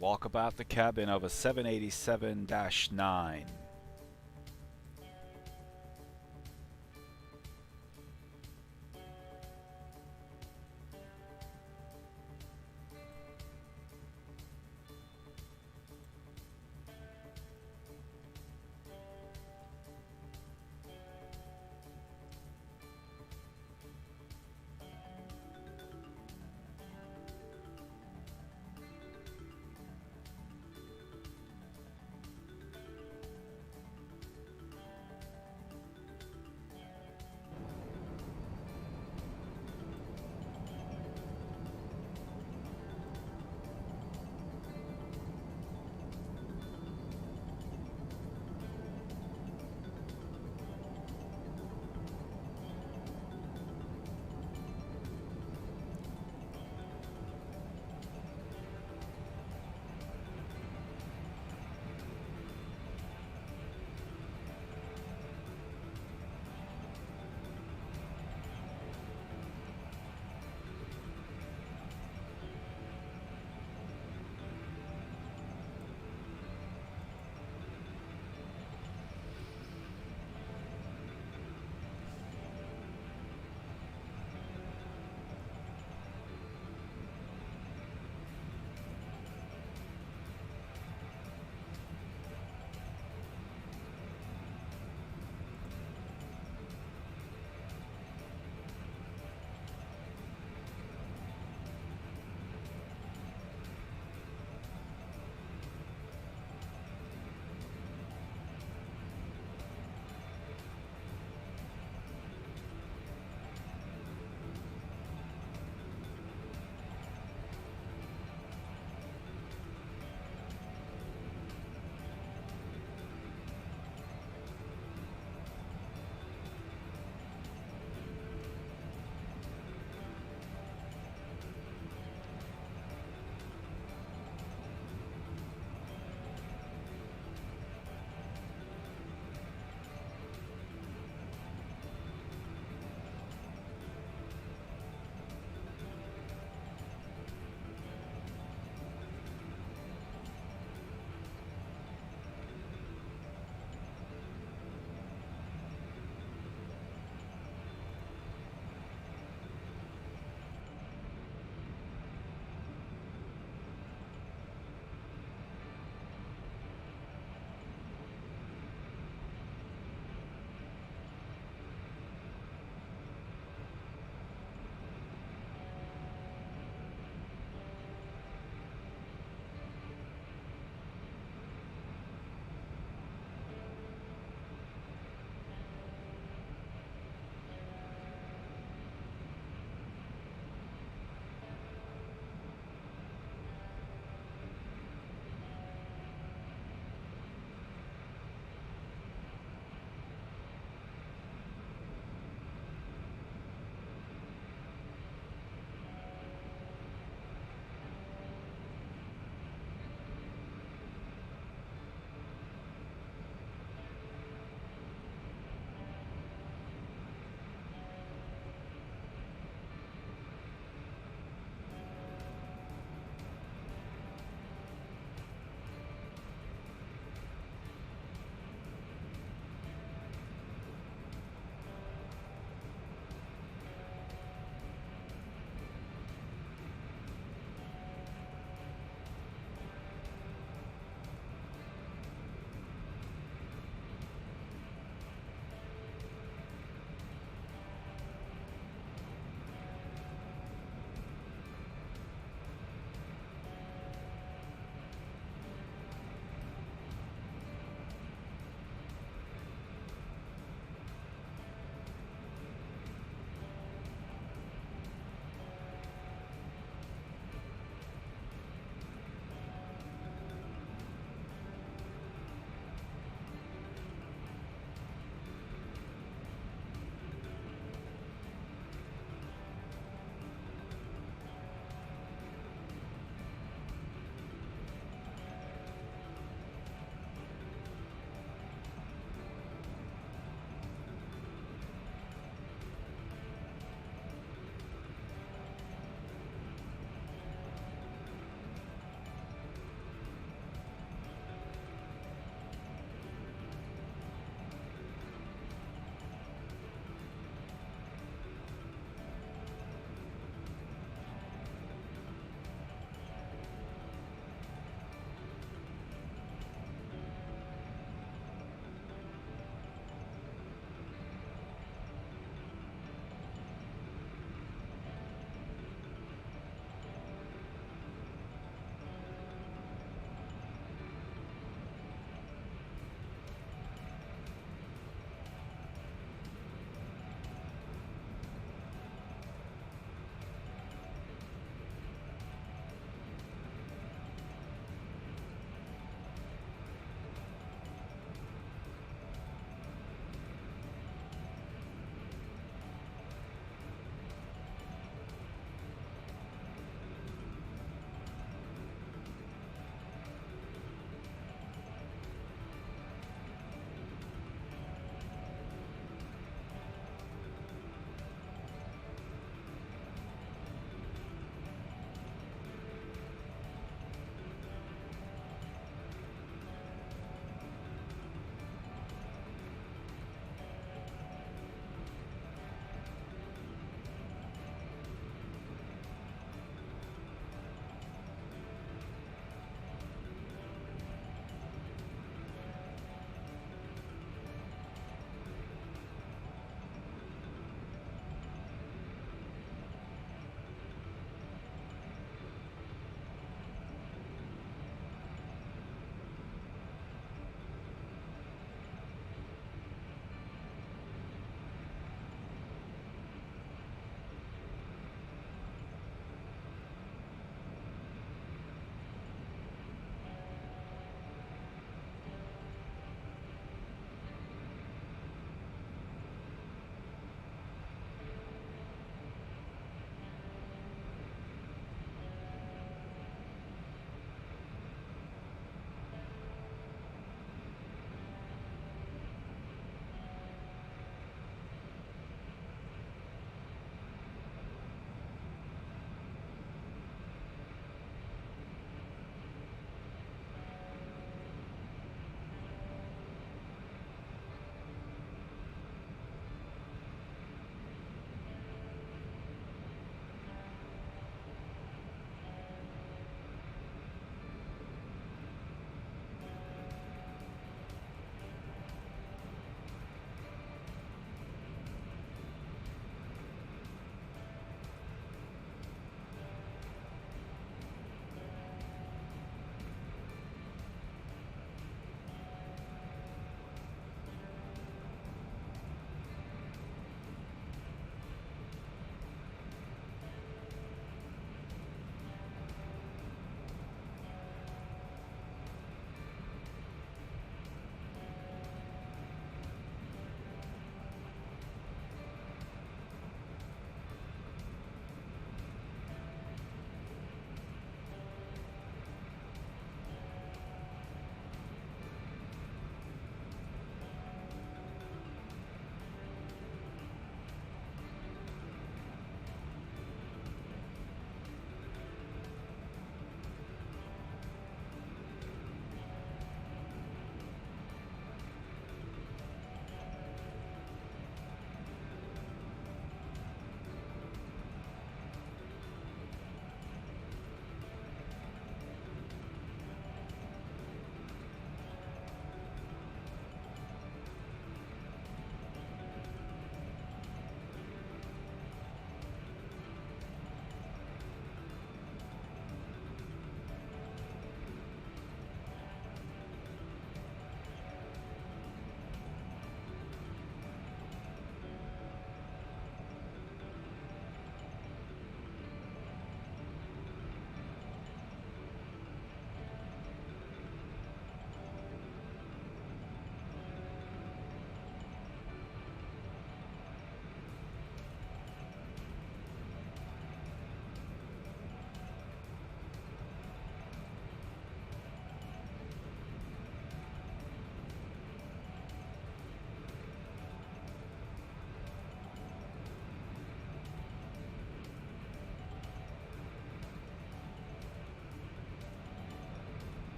Walk about the cabin of a 787-9.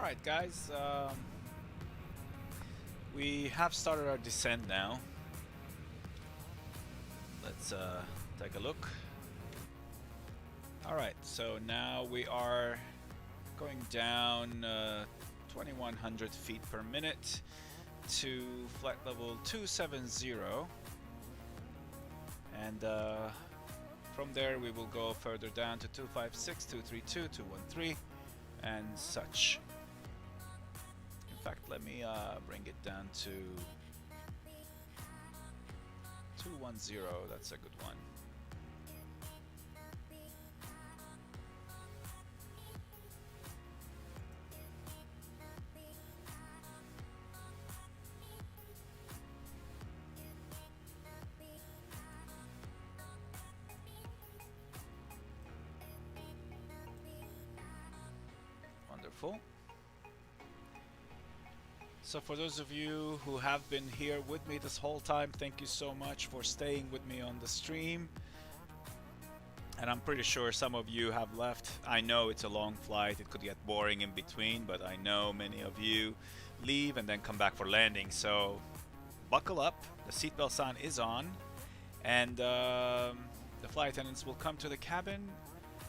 Alright guys, we have started our descent now. Let's take a look. Alright, so now we are going down 2100 feet per minute to flight level 270, and from there we will go further down to 256, 232, 213 and such. In fact, let me bring it down to 210, that's a good one. Wonderful. So for those of you who have been here with me this whole time, thank you so much for staying with me on the stream. And I'm pretty sure some of you have left. I know it's a long flight, it could get boring in between, but I know many of you leave and then come back for landing. So buckle up, the seatbelt sign is on, and the flight attendants will come to the cabin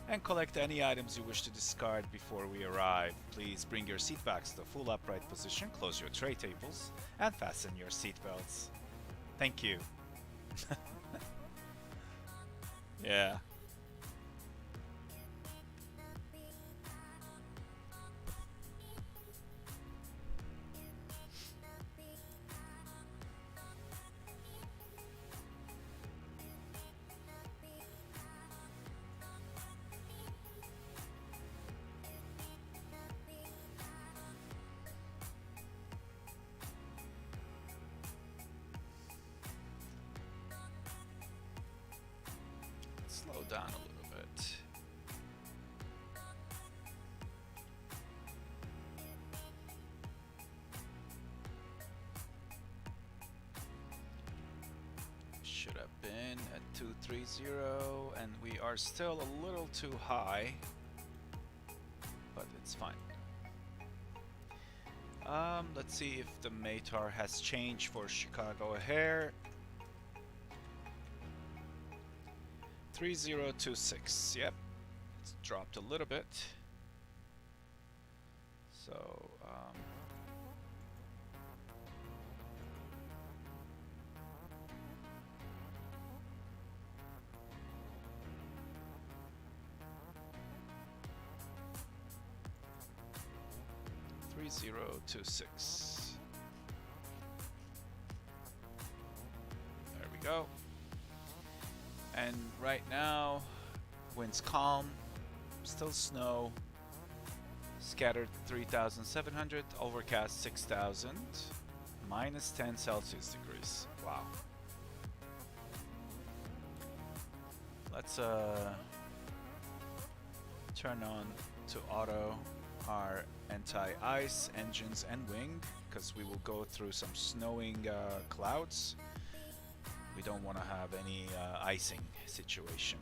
and collect any items you wish to discard before we arrive. Please bring your seat backs to the full upright position, close your tray tables, and fasten your seat belts. Thank you. Yeah. Slow down a little bit. Should have been at 230, and we are still a little too high, but it's fine. Let's see if the METAR has changed for Chicago O'Hare. 3026, yep, it's dropped a little bit. So, 3026. There we go. And right now, winds calm, still snow, scattered 3,700, overcast 6,000, minus 10 Celsius degrees. Wow. Let's turn on to auto our anti-ice engines and wing, because we will go through some snowing clouds. We don't want to have any icing situation.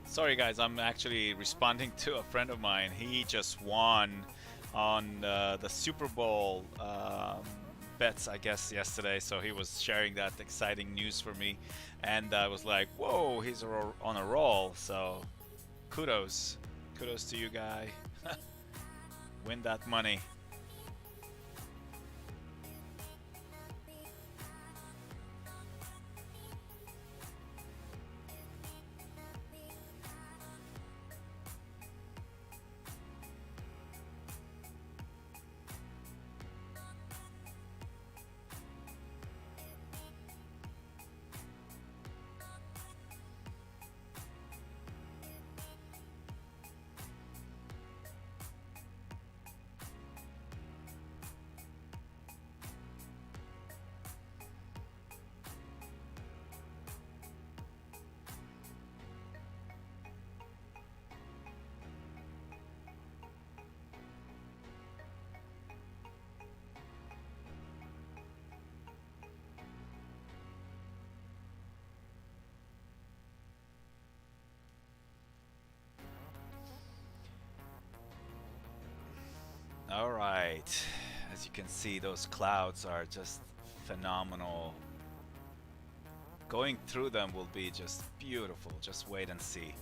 Sorry guys, I'm actually responding to a friend of mine. He just won on the Super Bowl bets, I guess, yesterday. So he was sharing that exciting news for me. And I was like, whoa, he's on a roll. So kudos. Kudos to you, guy. Win that money. All right. As you can see, those clouds are just phenomenal. Going through them will be just beautiful. Just wait and see.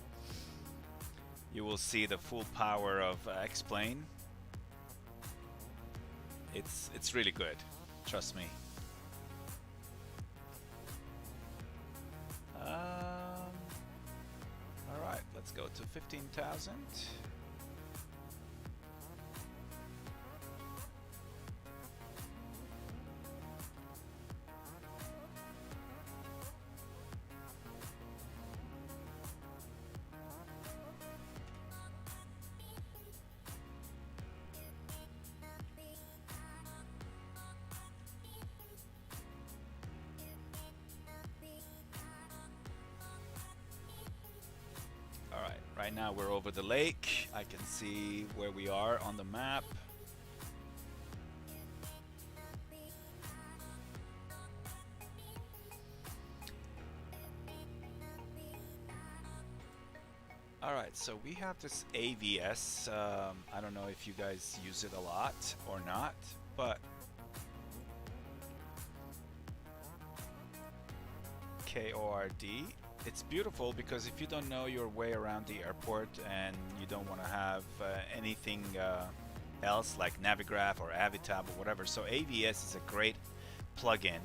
You will see the full power of X-Plane. It's really good. Trust me. All right, let's go to 15,000. Alright, right now we're over the lake. I can see where we are on the map. Alright, so we have this AVS. I don't know if you guys use it a lot or not, but KORD. It's beautiful because if you don't know your way around the airport and you don't want to have anything else like Navigraph or Avitab or whatever, so AVS is a great plugin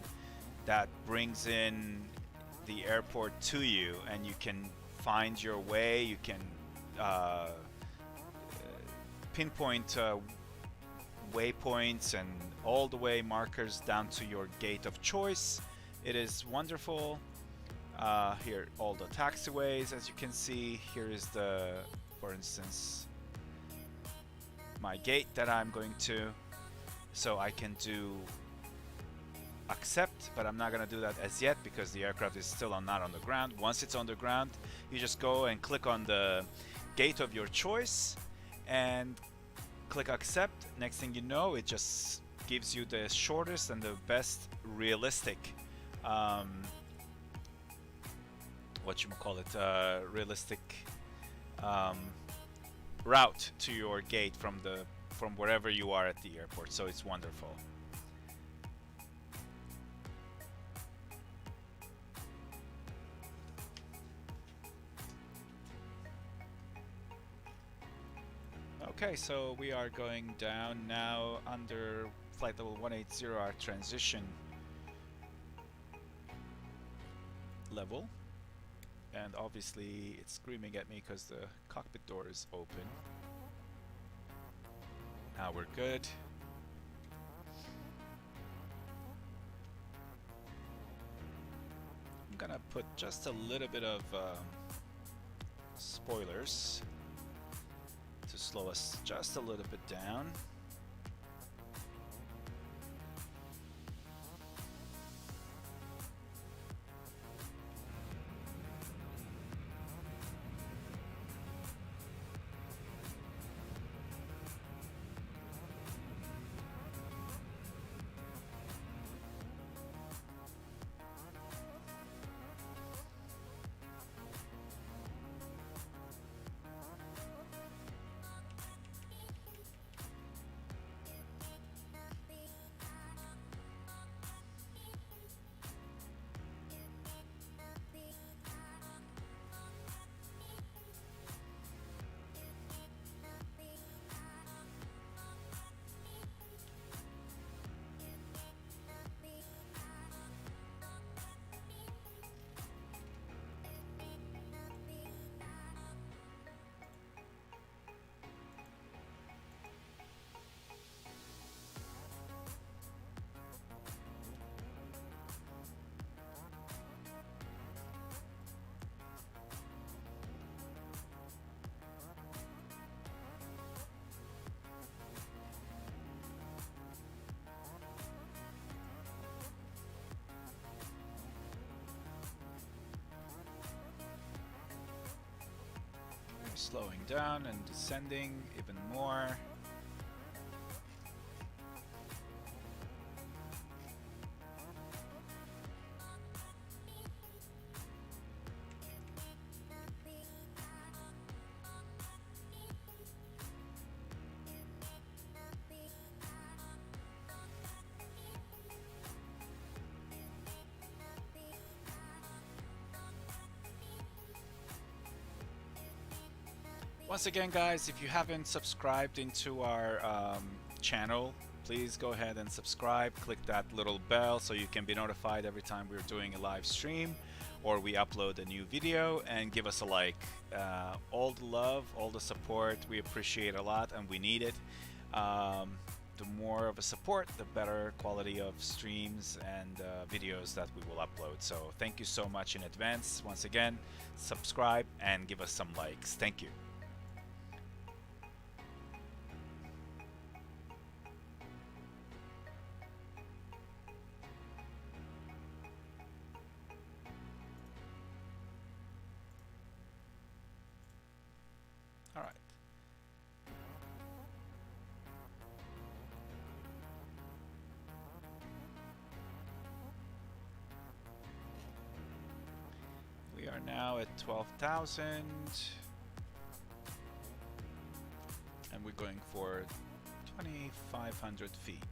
that brings in the airport to you, and you can find your way. You can pinpoint waypoints and all the way markers down to your gate of choice. It is wonderful. Here, all the taxiways, as you can see. Here is the, for instance, my gate that I'm going to. So I can do accept, but I'm not going to do that as yet because the aircraft is still not on the ground. Once it's on the ground, you just go and click on the gate of your choice and click accept. Next thing you know, it just gives you the shortest and the best realistic realistic route to your gate from wherever you are at the airport. So it's wonderful. Okay, so we are going down now under flight level 180, our transition level. And obviously it's screaming at me because the cockpit door is open. Now we're good. I'm gonna put just a little bit of spoilers to slow us just a little bit down. Slowing down and descending even more. Once again, guys, if you haven't subscribed into our channel, please go ahead and subscribe. Click that little bell so you can be notified every time we're doing a live stream or we upload a new video, and give us a like. All the love, all the support, we appreciate a lot, and we need it. The more of a support, the better quality of streams and videos that we will upload. So thank you so much in advance. Once again, subscribe and give us some likes. Thank you. All right. We are now at 12,000, and we're going for 2,500 feet.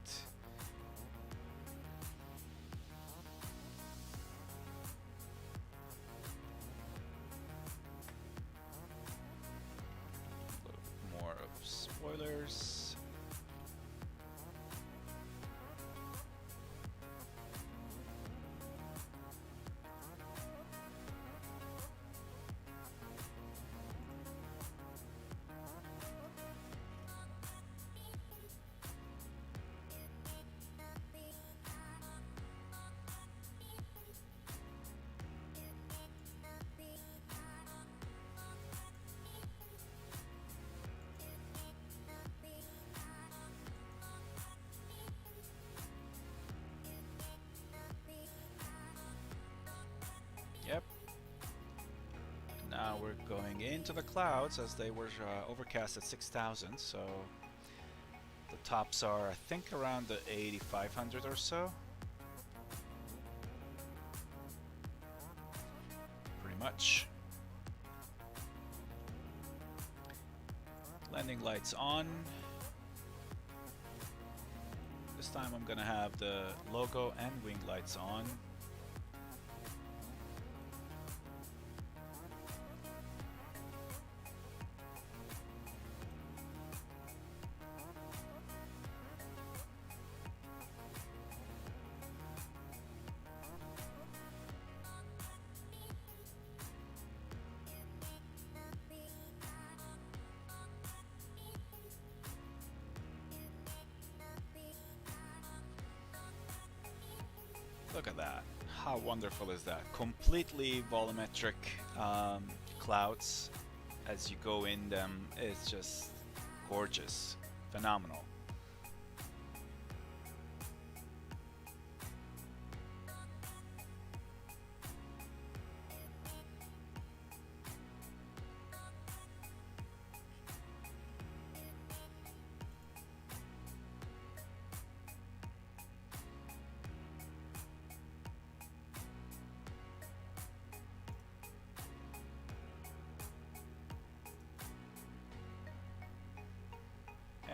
A little more of spoilers. Yep. Now we're going into the clouds, as they were overcast at 6,000, so the tops are, I think, around the 8,500 or so. Pretty much. Landing lights on. This time I'm gonna have the logo and wing lights on. Look at that. How wonderful is that? Completely volumetric clouds as you go in them. It's just gorgeous. Phenomenal.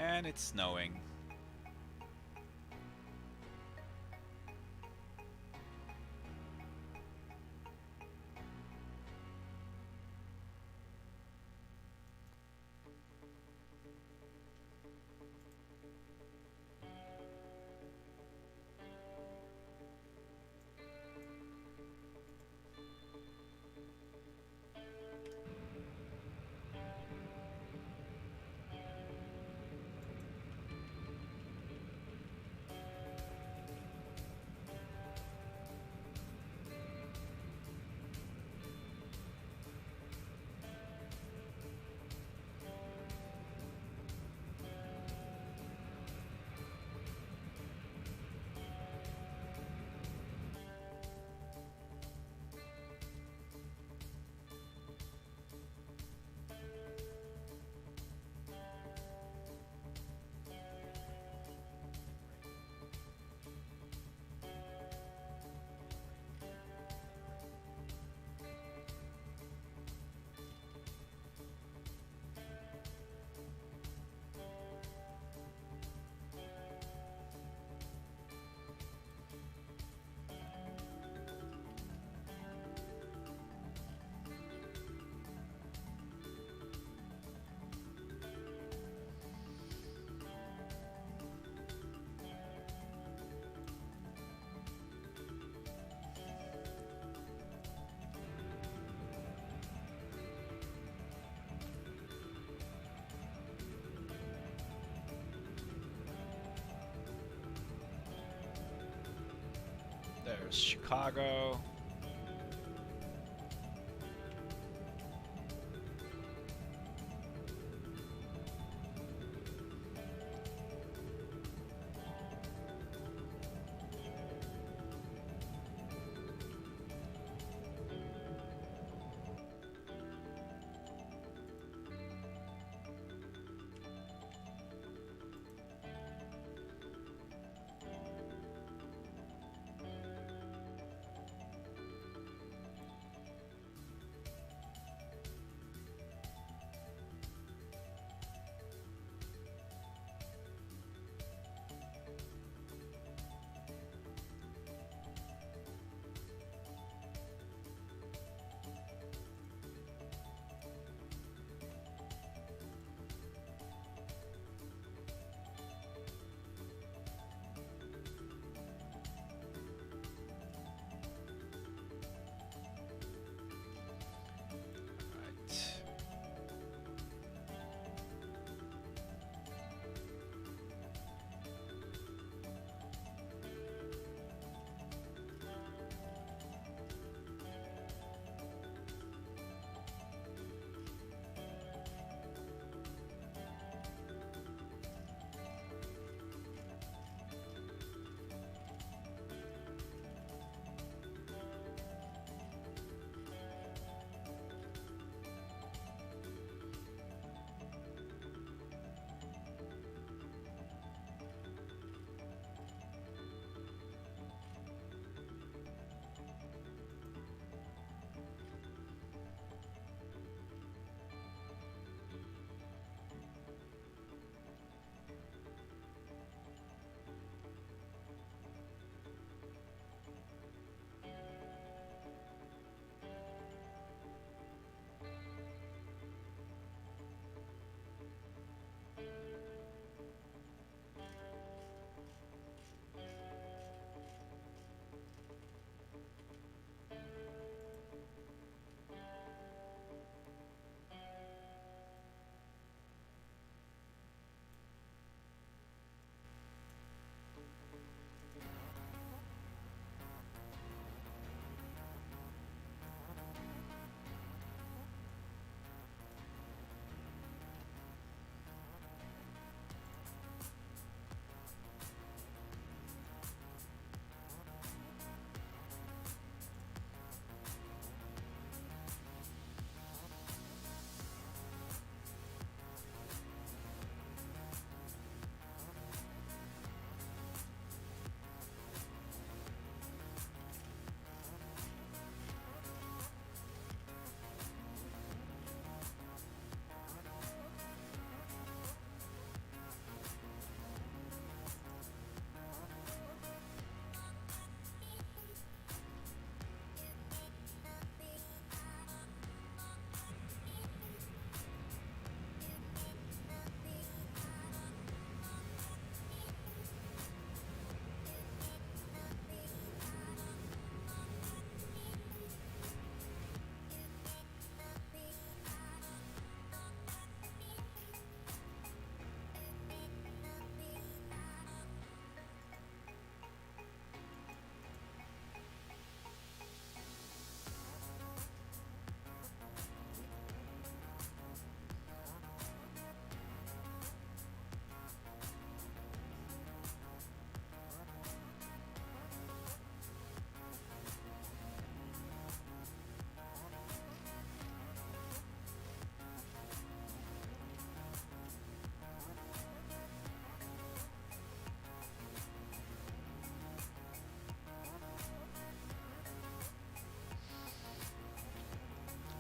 And it's snowing. There's Chicago. Right.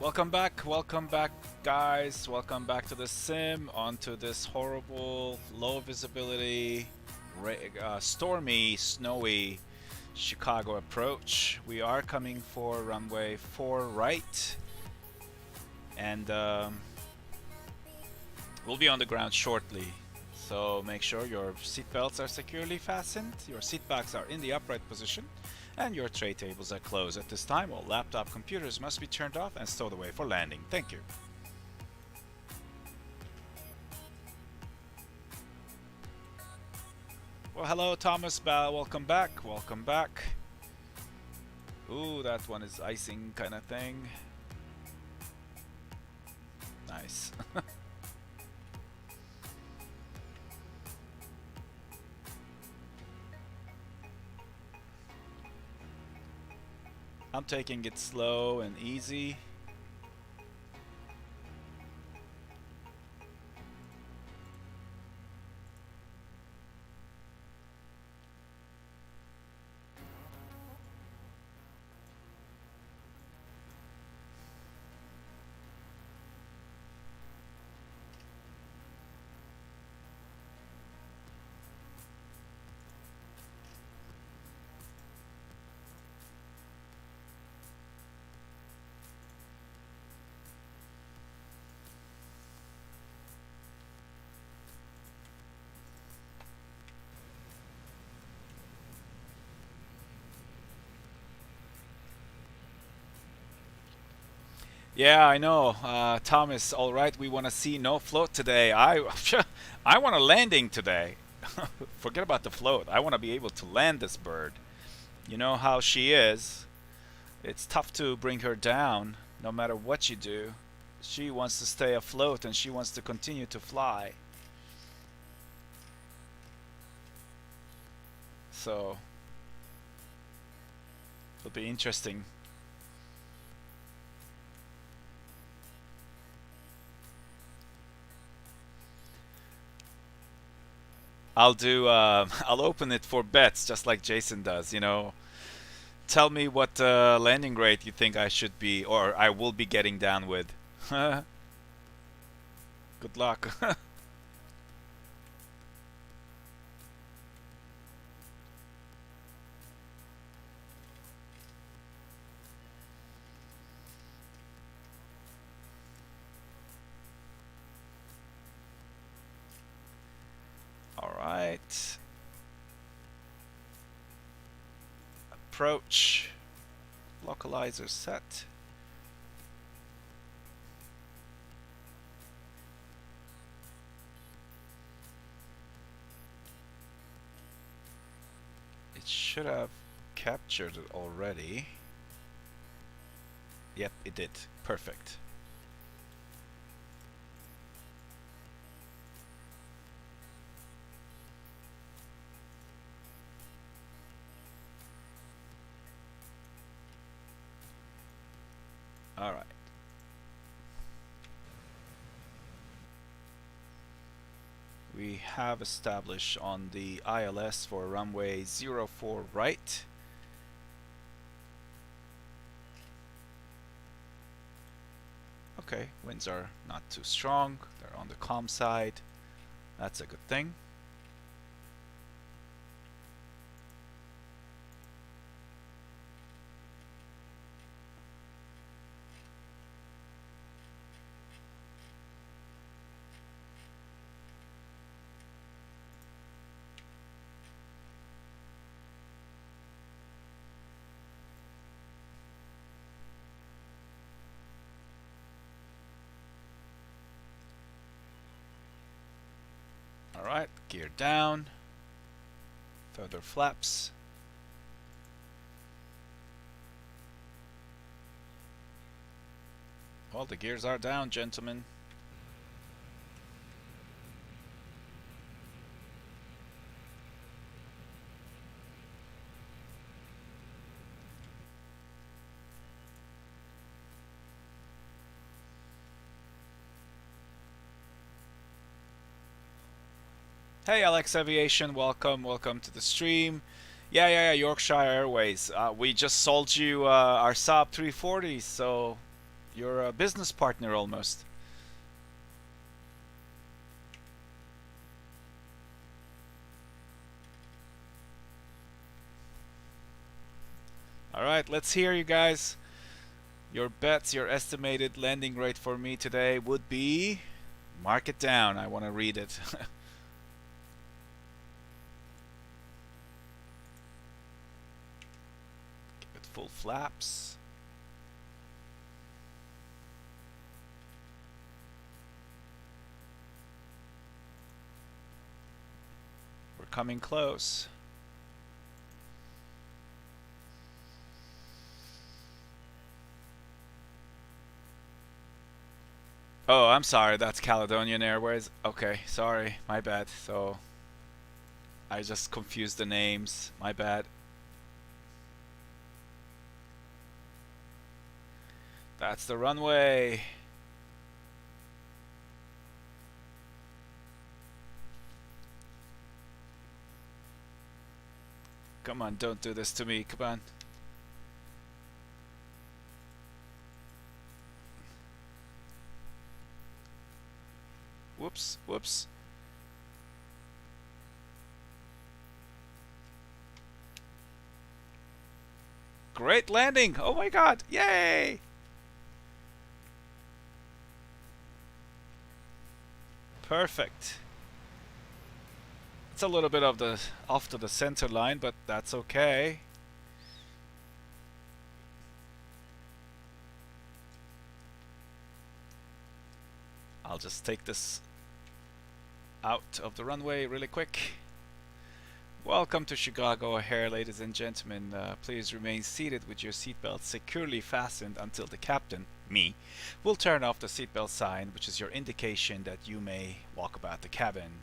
Welcome back, guys. Welcome back to the sim. Onto this horrible, low visibility, stormy, snowy Chicago approach. We are coming for runway 4 right, and we'll be on the ground shortly. So make sure your seat belts are securely fastened, your seat backs are in the upright position, and your tray tables are closed. At this time, all laptop computers must be turned off and stowed away for landing. Thank you. Well, hello, Thomas. Welcome back. Welcome back. Ooh, that one is icing kind of thing. Nice. I'm taking it slow and easy. Yeah, I know. Thomas, all right. We want to see no float today. I want a landing today. Forget about the float. I want to be able to land this bird. You know how she is. It's tough to bring her down, no matter what you do. She wants to stay afloat and she wants to continue to fly. So it'll be interesting. I'll do. I'll open it for bets, just like Jason does. You know, tell me what landing rate you think I should be, or I will be getting down with. Good luck. All right. Approach. Localizer set. It should have captured it already. Yep, it did. Perfect. All right. We have established on the ILS for runway 04 right. Okay, winds are not too strong. They're on the calm side. That's a good thing. Alright, gear down. Further flaps. All the gears are down, gentlemen. Hey Alex Aviation, welcome to the stream. Yeah, Yorkshire Airways. We just sold you our Saab 340, so you're a business partner almost. Alright, let's hear you guys. Your bets, your estimated landing rate for me today would be... Mark it down, I want to read it. Give it full flaps. We're coming close. Oh, I'm sorry. That's Caledonian Airways. Okay, sorry. My bad. So I just confused the names. My bad. That's the runway. Come on, don't do this to me. Come on. Whoops, whoops. Great landing. Oh my god. Yay. Perfect. It's a little bit of the off to the center line, but that's okay. I'll just take this out of the runway really quick. Welcome to Chicago O'Hare, ladies and gentlemen. Please remain seated with your seatbelt securely fastened until the captain, me, will turn off the seatbelt sign, which is your indication that you may walk about the cabin.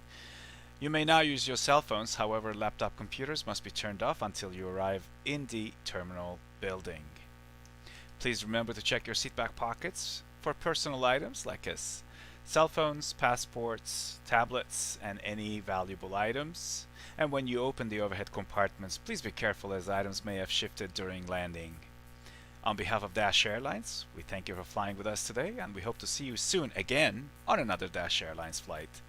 You may now use your cell phones, however, laptop computers must be turned off until you arrive in the terminal building. Please remember to check your seatback pockets for personal items like cell phones, passports, tablets, and any valuable items. And when you open the overhead compartments, please be careful as items may have shifted during landing. On behalf of Dash Airlines, we thank you for flying with us today, and we hope to see you soon again on another Dash Airlines flight.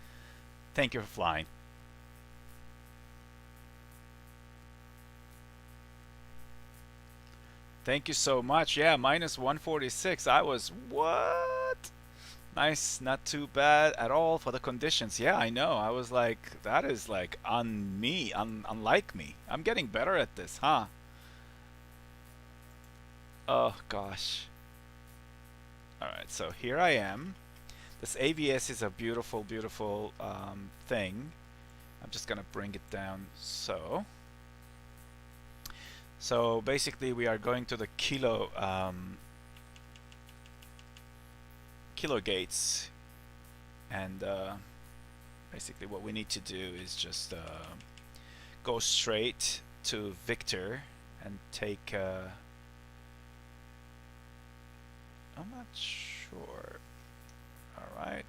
Thank you for flying. Thank you so much. Yeah, minus 146. I was, what? Nice, not too bad at all for the conditions. Yeah, I know. I was like, that is like unlike me. I'm getting better at this, huh? Oh gosh. Alright, so here I am. This AVS is a beautiful, beautiful thing. I'm just gonna bring it down so. So basically we are going to the kilo gates, and basically what we need to do is just go straight to Victor and take I'm not sure. Alright.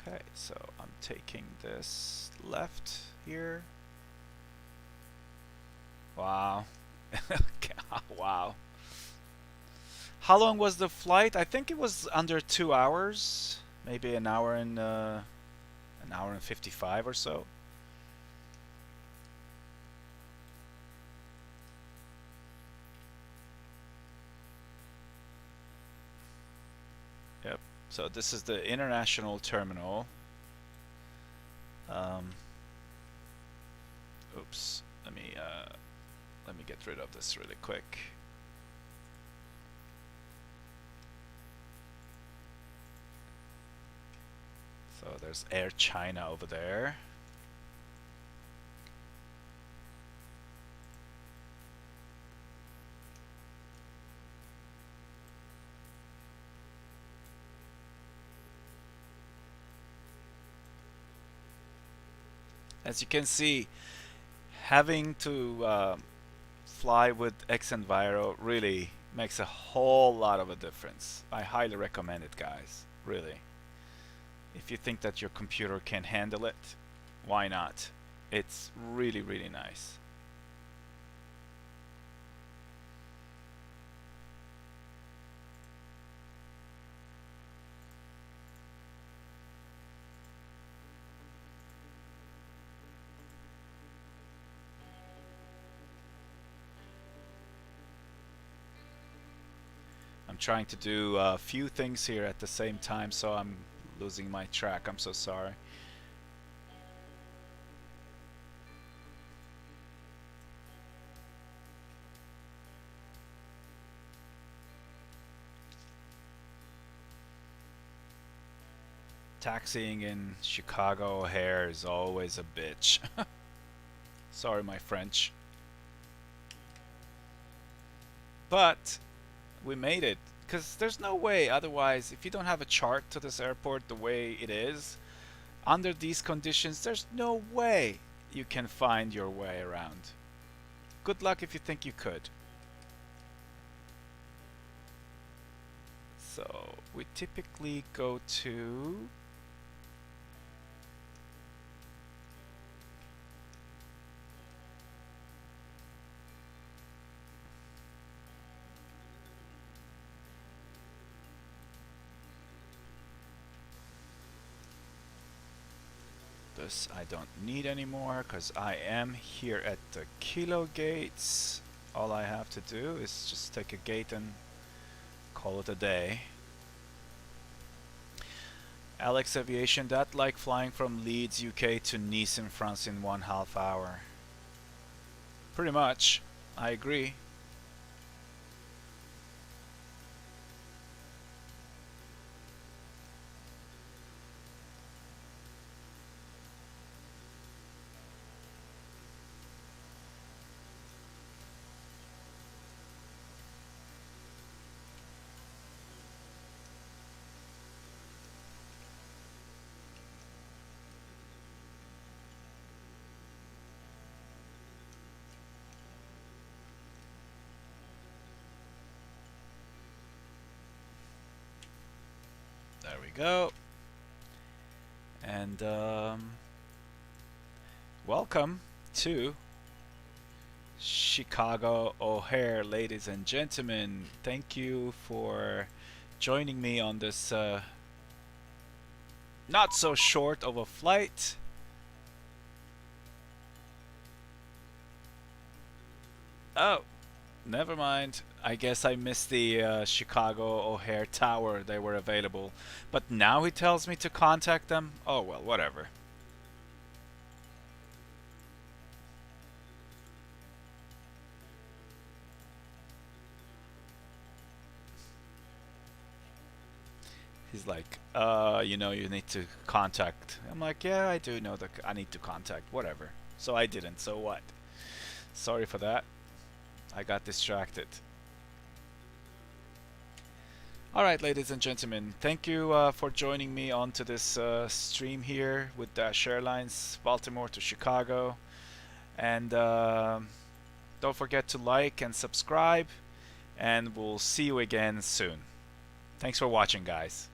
Okay, so I'm taking this left here. Wow. Wow. How long was the flight? I think it was under 2 hours. Maybe an hour and 55 or so. Yep. So this is the international terminal. Oops. Let me get rid of this really quick. So there's Air China over there. As you can see, having to fly with Xenviro really makes a whole lot of a difference. I highly recommend it, guys. Really. If you think that your computer can handle it, why not? It's really, really nice. I'm trying to do a few things here at the same time, so I'm losing my track. I'm so sorry. Taxiing in Chicago O'Hare is always a bitch. Sorry, my French. But we made it. Because there's no way otherwise, if you don't have a chart to this airport the way it is, under these conditions, there's no way you can find your way around. Good luck if you think you could. So we typically go to this. I don't need anymore because I am here at the Kilo gates. All I have to do is just take a gate and call it a day. Alex Aviation, that like flying from Leeds, UK to Nice in France in 1/2 hour. Pretty much. I agree. There we go. And welcome to Chicago O'Hare, ladies and gentlemen. Thank you for joining me on this not so short of a flight. Oh, never mind. I guess I missed the Chicago O'Hare Tower. They were available. But now he tells me to contact them? Oh well, whatever. He's like, you know, you need to contact. I'm like, yeah, I do know that I need to contact. Whatever. So I didn't. So what? Sorry for that. I got distracted. Alright, ladies and gentlemen, thank you for joining me onto this stream here with Dash Airlines, Baltimore to Chicago. And don't forget to like and subscribe, and we'll see you again soon. Thanks for watching, guys.